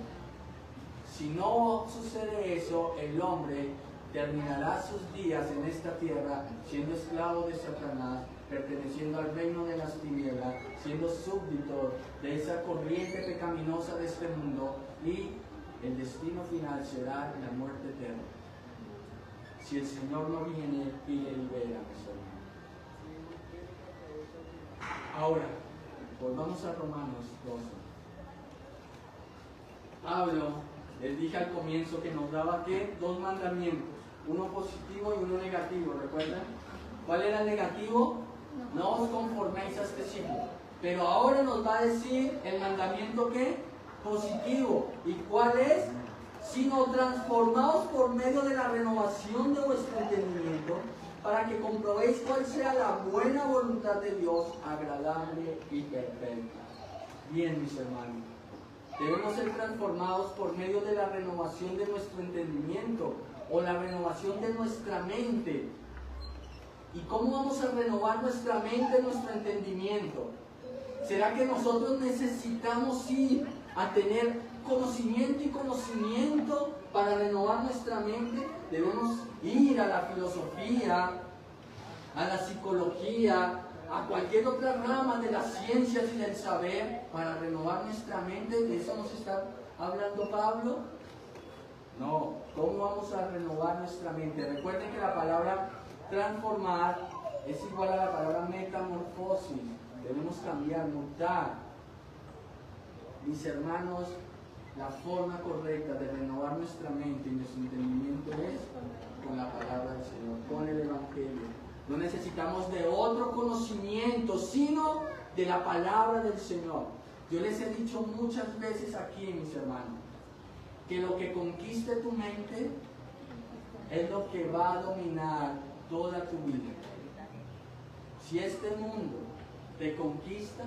Si no sucede eso, el hombre terminará sus días en esta tierra siendo esclavo de Satanás, perteneciendo al reino de las tinieblas, siendo súbdito de esa corriente pecaminosa de este mundo, y el destino final será la muerte eterna. Si el Señor no viene y le libera, mis hermanos. Ahora, volvamos a Romanos 12. Pablo, les dije al comienzo que nos daba ¿qué? Dos mandamientos, uno positivo y uno negativo, ¿recuerdan? ¿Cuál era el negativo? No os conforméis a este siglo. Pero ahora nos va a decir el mandamiento ¿qué? Positivo. ¿Y cuál es? Sino transformaos por medio de la renovación de vuestro entendimiento, para que comprobéis cuál sea la buena voluntad de Dios, agradable y perfecta. Bien, mis hermanos, debemos ser transformados por medio de la renovación de nuestro entendimiento, o la renovación de nuestra mente. ¿Y cómo vamos a renovar nuestra mente, nuestro entendimiento? ¿Será que nosotros necesitamos ir a tener conocimiento y conocimiento para renovar nuestra mente? Debemos ir a la filosofía, a la psicología, a cualquier otra rama de las ciencias y del saber para renovar nuestra mente. ¿De eso nos está hablando Pablo? No. ¿Cómo vamos a renovar nuestra mente? Recuerden que la palabra transformar es igual a la palabra metamorfosis. Debemos cambiar, mutar. Mis hermanos, la forma correcta de renovar nuestra mente y nuestro entendimiento es con la palabra del Señor, con el Evangelio. No necesitamos de otro conocimiento, sino de la palabra del Señor. Yo les he dicho muchas veces aquí, mis hermanos, que lo que conquiste tu mente es lo que va a dominar toda tu vida. Si este mundo te conquista,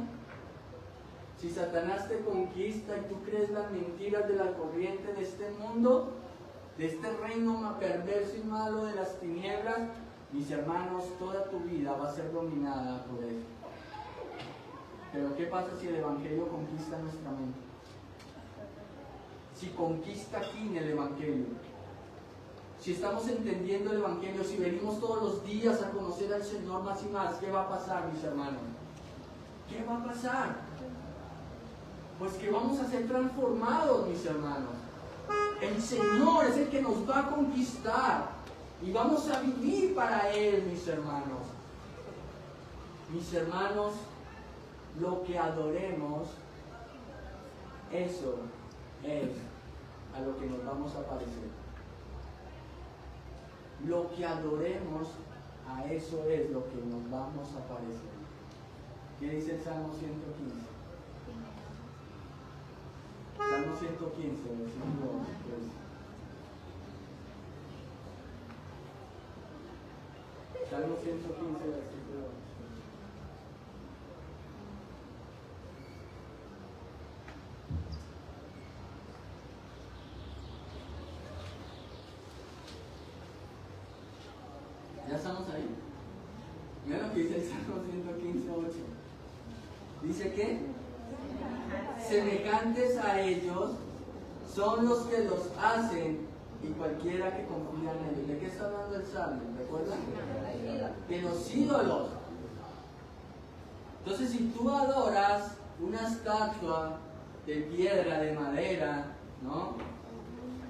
si Satanás te conquista y tú crees las mentiras de la corriente de este mundo, de este reino perverso y malo de las tinieblas, mis hermanos, toda tu vida va a ser dominada por eso. Pero ¿qué pasa si el Evangelio conquista nuestra mente? Si conquista aquí en el Evangelio, si estamos entendiendo el Evangelio, si venimos todos los días a conocer al Señor más y más, ¿qué va a pasar, mis hermanos? ¿Qué va a pasar? Pues que vamos a ser transformados, mis hermanos. El Señor es el que nos va a conquistar y vamos a vivir para Él, mis hermanos. Mis hermanos, lo que adoremos, eso es a lo que nos vamos a parecer. Lo que adoremos, a eso es lo que nos vamos a parecer. ¿Qué dice el Salmo 115? Salmo 115, versículo 2. Salmo 115, versículo 2. ¿Ya estamos ahí? Mira lo que dice el Salmo 115, 8. Dice que semejantes a ellos son los que los hacen y cualquiera que confía en ellos. ¿De qué está hablando el Salmo? ¿Recuerdan? De los ídolos. Entonces, si tú adoras una estatua de piedra, de madera, ¿no?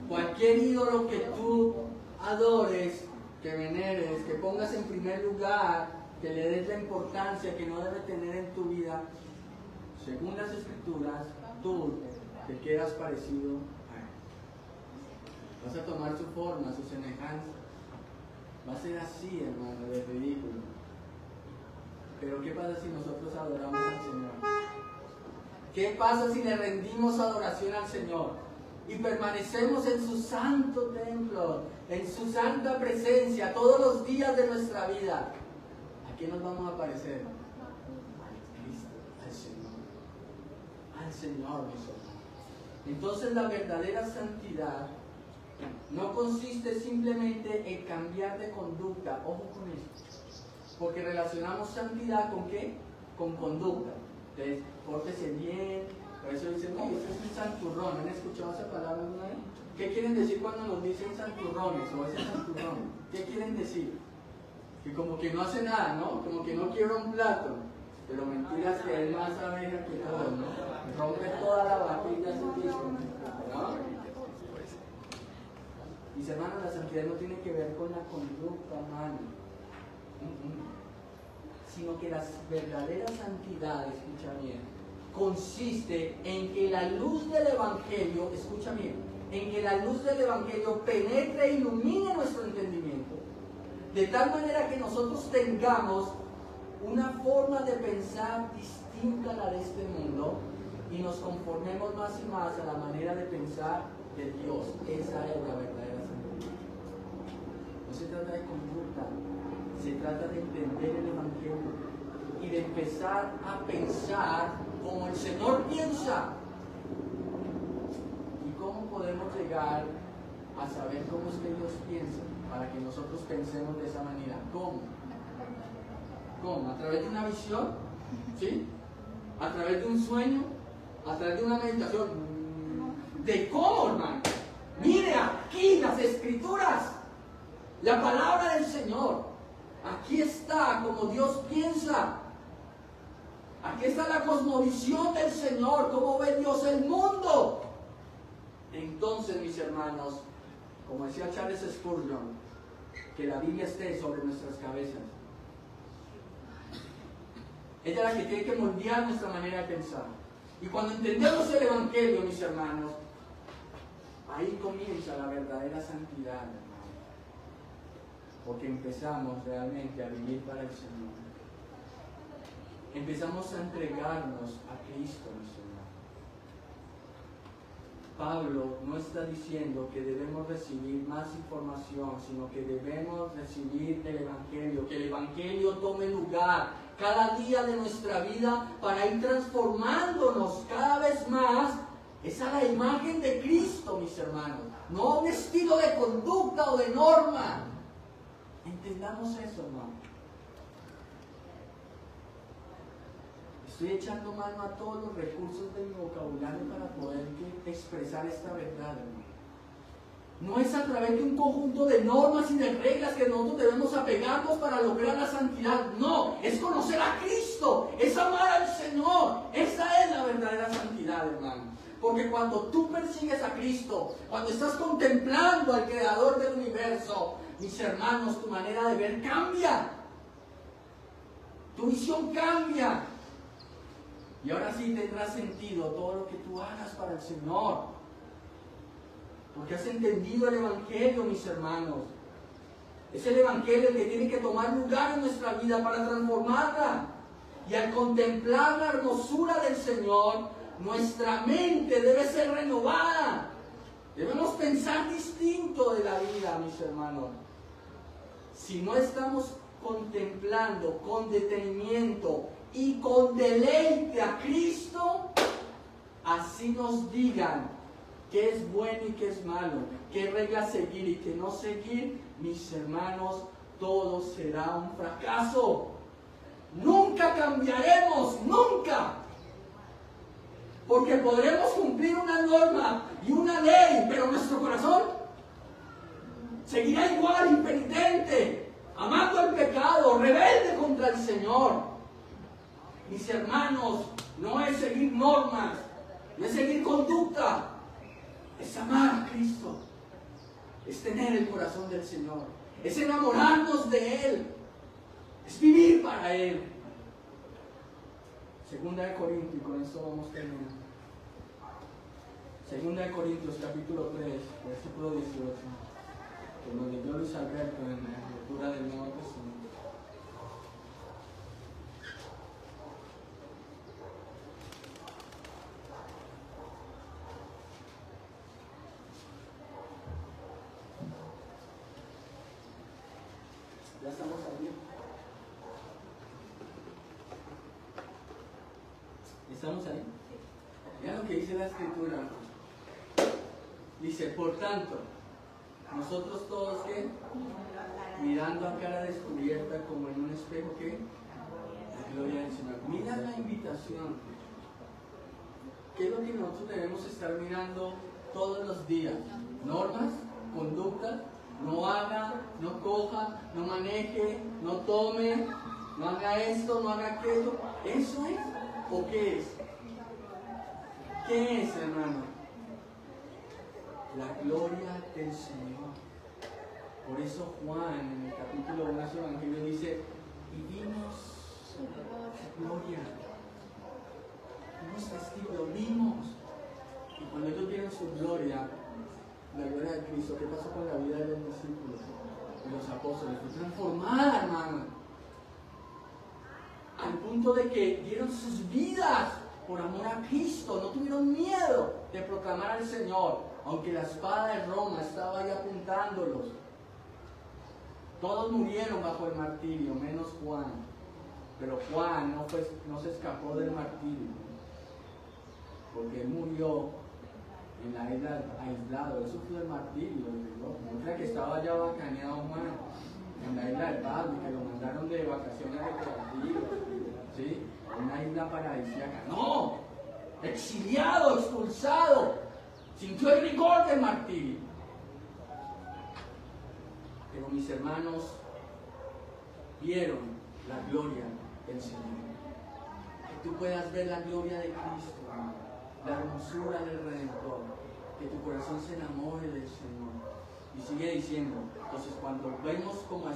Cualquier ídolo que tú adores, que veneres, que pongas en primer lugar, que le des la importancia que no debe tener en tu vida, según las Escrituras, tú te quedas parecido a él. Vas a tomar su forma, su semejanza. Va a ser así, hermano, de ridículo. Pero ¿qué pasa si nosotros adoramos al Señor? ¿Qué pasa si le rendimos adoración al Señor? Y permanecemos en su santo templo, en su santa presencia, todos los días de nuestra vida. ¿A qué nos vamos a parecer? Al Cristo, al Señor. Al Señor, mis hermanos. Entonces la verdadera santidad no consiste simplemente en cambiar de conducta. Ojo con esto. Porque relacionamos santidad con ¿qué? Con conducta. Entonces, pórtese bien, Por eso dicen, no, este es un santurrón. ¿Han escuchado esa palabra alguna vez? ¿Qué quieren decir cuando nos dicen santurrones o ese santurrón? ¿Qué quieren decir? Que como que no hace nada, ¿no? Como que no quiebra un plato. Pero mentiras que es más abeja que todo, ¿no? Rompe toda la vajilla ese disco, ¿no? Mis hermanos, la santidad no tiene que ver con la conducta humana, sino que la verdadera santidad, escucha bien, consiste en que la luz del Evangelio, escucha bien, en que la luz del Evangelio penetre e ilumine nuestro entendimiento, de tal manera que nosotros tengamos una forma de pensar distinta a la de este mundo y nos conformemos más y más a la manera de pensar de Dios. Esa es la verdadera santidad. No se trata de conducta, se trata de entender el Evangelio y de empezar a pensar como el Señor piensa. ¿Y cómo podemos llegar a saber cómo es que Dios piensa? Para que nosotros pensemos de esa manera. ¿Cómo? ¿Cómo? ¿A través de una visión? ¿Sí? ¿A través de un sueño? ¿A través de una meditación? ¿De cómo, hermano? Mire aquí las Escrituras, la palabra del Señor. Aquí está como Dios piensa. Aquí está la cosmovisión del Señor, cómo ve Dios el mundo. Entonces, mis hermanos, como decía Charles Spurgeon, que la Biblia esté sobre nuestras cabezas. Ella es la que tiene que moldear nuestra manera de pensar. Y cuando entendemos el Evangelio, mis hermanos, ahí comienza la verdadera santidad, hermano. Porque empezamos realmente a vivir para el Señor. Empezamos a entregarnos a Cristo, mis hermanos. Pablo no está diciendo que debemos recibir más información, sino que debemos recibir el Evangelio, que el Evangelio tome lugar cada día de nuestra vida para ir transformándonos cada vez más. Esa es la imagen de Cristo, mis hermanos, no un estilo de conducta o de norma. Entendamos eso, hermano. Estoy echando mano a todos los recursos de mi vocabulario para poder expresar esta verdad, hermano. No es a través de un conjunto de normas y de reglas que nosotros debemos apegarnos para lograr la santidad. No, es conocer a Cristo, es amar al Señor. Esa es la verdadera santidad, hermano. Porque cuando tú persigues a Cristo, cuando estás contemplando al Creador del universo, mis hermanos, tu manera de ver cambia. Tu visión cambia. Y ahora sí tendrá sentido todo lo que tú hagas para el Señor. Porque has entendido el Evangelio, mis hermanos. Es el Evangelio el que tiene que tomar lugar en nuestra vida para transformarla. Y al contemplar la hermosura del Señor, nuestra mente debe ser renovada. Debemos pensar distinto de la vida, mis hermanos. Si no estamos contemplando con detenimiento y con deleite a Cristo, así nos digan qué es bueno y qué es malo, qué reglas seguir y qué no seguir, mis hermanos, todo será un fracaso. Nunca cambiaremos, nunca. Porque podremos cumplir una norma y una ley, pero nuestro corazón seguirá igual, impenitente, amando el pecado, rebelde contra el Señor. Mis hermanos, no es seguir normas, no es seguir conducta, es amar a Cristo, es tener el corazón del Señor, es enamorarnos de Él, es vivir para Él. Segunda de Corintios, y con esto vamos terminando. Segunda de Corintios, capítulo 3, versículo 18, que nos leyó Luis Alberto en la lectura del Nuevo Testamento. ¿Ya estamos ahí? ¿Estamos ahí? Vean lo que dice la Escritura. Dice, por tanto, nosotros todos, ¿qué? Mirando a cara descubierta como en un espejo, ¿qué? La gloria del Señor. Mira la invitación. ¿qué es lo que nosotros debemos estar mirando todos los días? Normas, conductas, no haga, no coja, no maneje, no tome, no haga esto, no haga aquello. ¿Eso es? ¿O qué es? ¿Qué es, hermano? La gloria del Señor. Por eso Juan en el capítulo 1 de su Evangelio dice, y vimos la gloria. Vimos testigos, vimos. Y cuando ellos vieron su gloria, la gloria de Cristo, ¿qué pasó con la vida de los discípulos y los apóstoles? Fue transformada, hermano. Al punto de que dieron sus vidas por amor a Cristo, no tuvieron miedo de proclamar al Señor, aunque la espada de Roma estaba ahí apuntándolos. Todos murieron bajo el martirio, menos Juan. Pero Juan no se escapó del martirio, porque él murió en la isla aislado. Él sufrió el martirio. No crea que estaba ya bacaneado Juan en la isla del Padre, que lo mandaron de vacaciones recreativas, ¿sí? Una isla paradisíaca. No, exiliado, expulsado, sintió el rigor del martirio. Pero mis hermanos vieron la gloria del Señor. Que tú puedas ver la gloria de Cristo, la hermosura del Redentor, que tu corazón se enamore del Señor. Y sigue diciendo, entonces cuando vemos como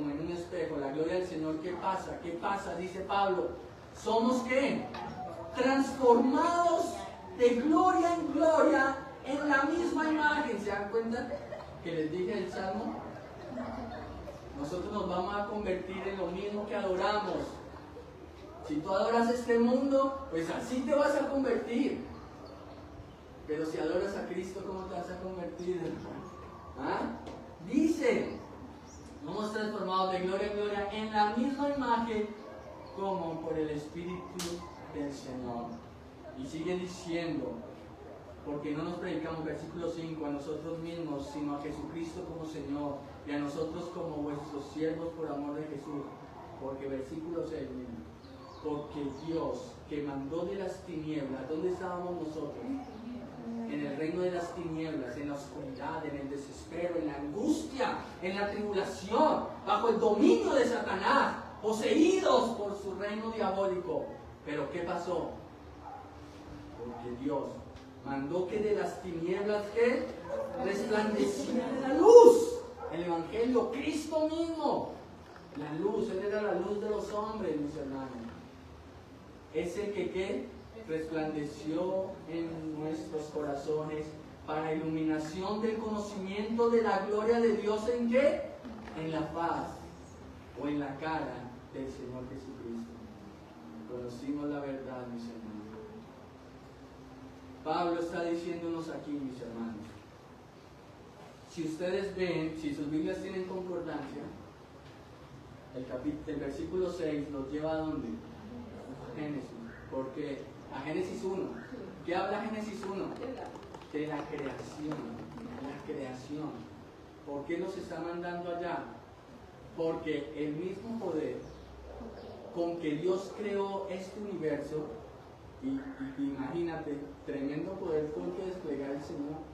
en un espejo la gloria del Señor, ¿qué pasa? ¿Qué pasa? Dice Pablo, ¿somos qué? Transformados de gloria en gloria en la misma imagen. ¿Se dan cuenta que les dije el Salmo? Nosotros nos vamos a convertir en lo mismo que adoramos. Si tú adoras este mundo, pues así te vas a convertir. Pero si adoras a Cristo, ¿cómo te vas a convertir? ¿Ah? Dice, somos transformados de gloria en gloria en la misma imagen como por el Espíritu del Señor. Y sigue diciendo, porque no nos predicamos, versículo 5, a nosotros mismos, sino a Jesucristo como Señor, y a nosotros como vuestros siervos por amor de Jesús. Porque versículo 6, porque Dios que mandó de las tinieblas, ¿dónde estábamos nosotros? En el reino de las tinieblas, en la oscuridad, en el desespero, en la angustia, en la tribulación, bajo el dominio de Satanás, poseídos por su reino diabólico. Pero ¿qué pasó? Porque Dios mandó que de las tinieblas que resplandeciera la luz. El Evangelio, Cristo mismo, la luz, Él era la luz de los hombres, mis hermanos. Es el que ¿qué? Resplandeció en nuestros corazones para iluminación del conocimiento de la gloria de Dios. ¿En qué? En la faz o en la cara del Señor Jesucristo. Conocimos la verdad, mis hermanos. Pablo está diciéndonos aquí, mis hermanos, si ustedes ven, si sus Biblias tienen concordancia, el versículo 6 nos lleva a ¿dónde? A Génesis. Porque a Génesis 1. ¿Qué habla Génesis 1? De la creación. La creación. ¿Por qué nos está mandando allá? Porque el mismo poder con que Dios creó este universo, y imagínate, tremendo poder con que desplegar el Señor.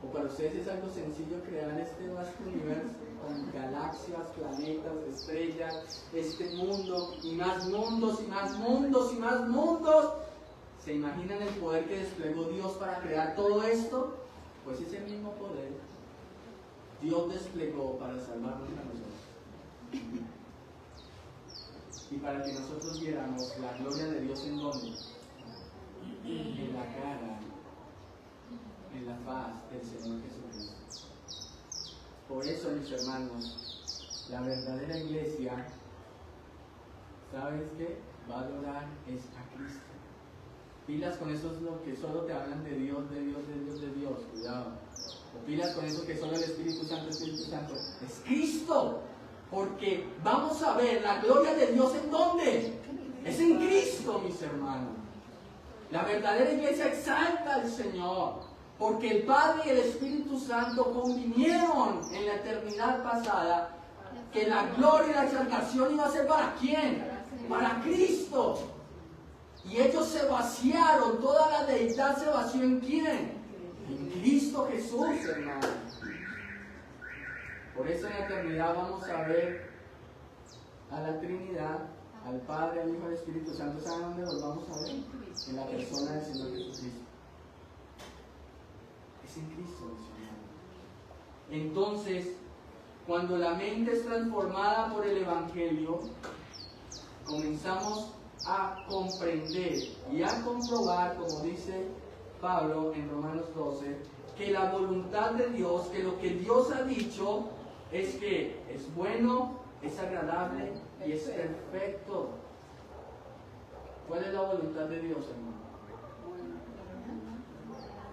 O para ustedes es algo sencillo crear este vasto universo con galaxias, planetas, estrellas, este mundo y más mundos y más mundos y más mundos. ¿Se imaginan el poder que desplegó Dios para crear todo esto? Pues ese mismo poder Dios desplegó para salvarnos a nosotros. Y para que nosotros viéramos la gloria de Dios en dónde? En la cara, en la faz del Señor Jesucristo. Por eso, mis hermanos, la verdadera iglesia, ¿sabes qué? Va a adorar es a Cristo. Pilas con esos lo que solo te hablan de Dios, de Dios, de Dios, de Dios, cuidado. O pilas con eso que solo el Espíritu Santo, es Cristo. Porque vamos a ver la gloria de Dios ¿en dónde? Es en Cristo, mis hermanos. La verdadera iglesia exalta al Señor. Porque el Padre y el Espíritu Santo convinieron en la eternidad pasada que la gloria y la exaltación iba a ser ¿para quién? Para Cristo. Y ellos se vaciaron, toda la deidad se vació ¿en quién? En Cristo Jesús, hermano. Por eso en la eternidad vamos a ver a la Trinidad, al Padre, al Hijo y al Espíritu Santo. ¿Saben dónde los vamos a ver? En la persona del Señor Jesucristo. Es en Cristo, Señor. Entonces, cuando la mente es transformada por el Evangelio, comenzamos a comprender y a comprobar, como dice Pablo en Romanos 12, que la voluntad de Dios, que lo que Dios ha dicho es que es bueno, es agradable y es perfecto. ¿Cuál es la voluntad de Dios, hermano?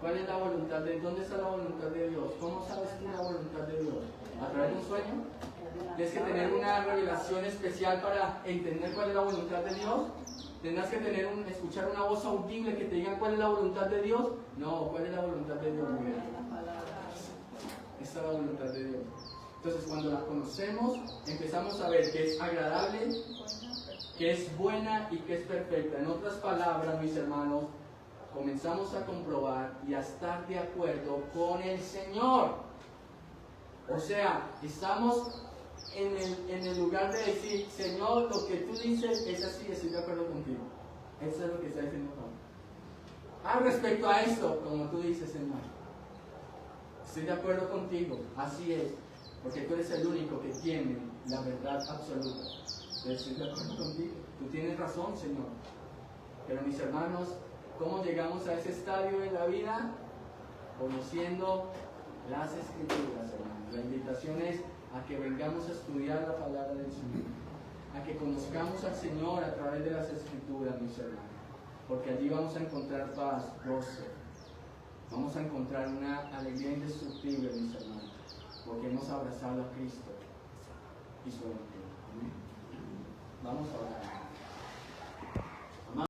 ¿Cuál es la voluntad de Dios? ¿Dónde está la voluntad de Dios? ¿Cómo sabes tú la voluntad de Dios? ¿A través de un sueño? ¿Tienes que tener una revelación especial para entender cuál es la voluntad de Dios? ¿Tendrás que escuchar una voz audible que te diga cuál es la voluntad de Dios? No, ¿cuál es la voluntad de Dios? Esta es la voluntad de Dios. Entonces, cuando la conocemos, empezamos a ver que es agradable, que es buena y que es perfecta. En otras palabras, mis hermanos, comenzamos a comprobar y a estar de acuerdo con el Señor. O sea, estamos en el lugar de decir, Señor, lo que tú dices es así, estoy de acuerdo contigo. Eso es lo que está diciendo Pablo. Respecto a esto, como tú dices, Señor, estoy de acuerdo contigo, así es, porque tú eres el único que tiene la verdad absoluta. Estoy de acuerdo contigo, tú tienes razón, Señor. Pero mis hermanos, ¿cómo llegamos a ese estadio en la vida? Conociendo las Escrituras, hermanos. La invitación es a que vengamos a estudiar la palabra del Señor, a que conozcamos al Señor a través de las Escrituras, mis hermanos, porque allí vamos a encontrar paz, gozo, vamos a encontrar una alegría indestructible, mis hermanos, porque hemos abrazado a Cristo y su Evangelio. Vamos a orar.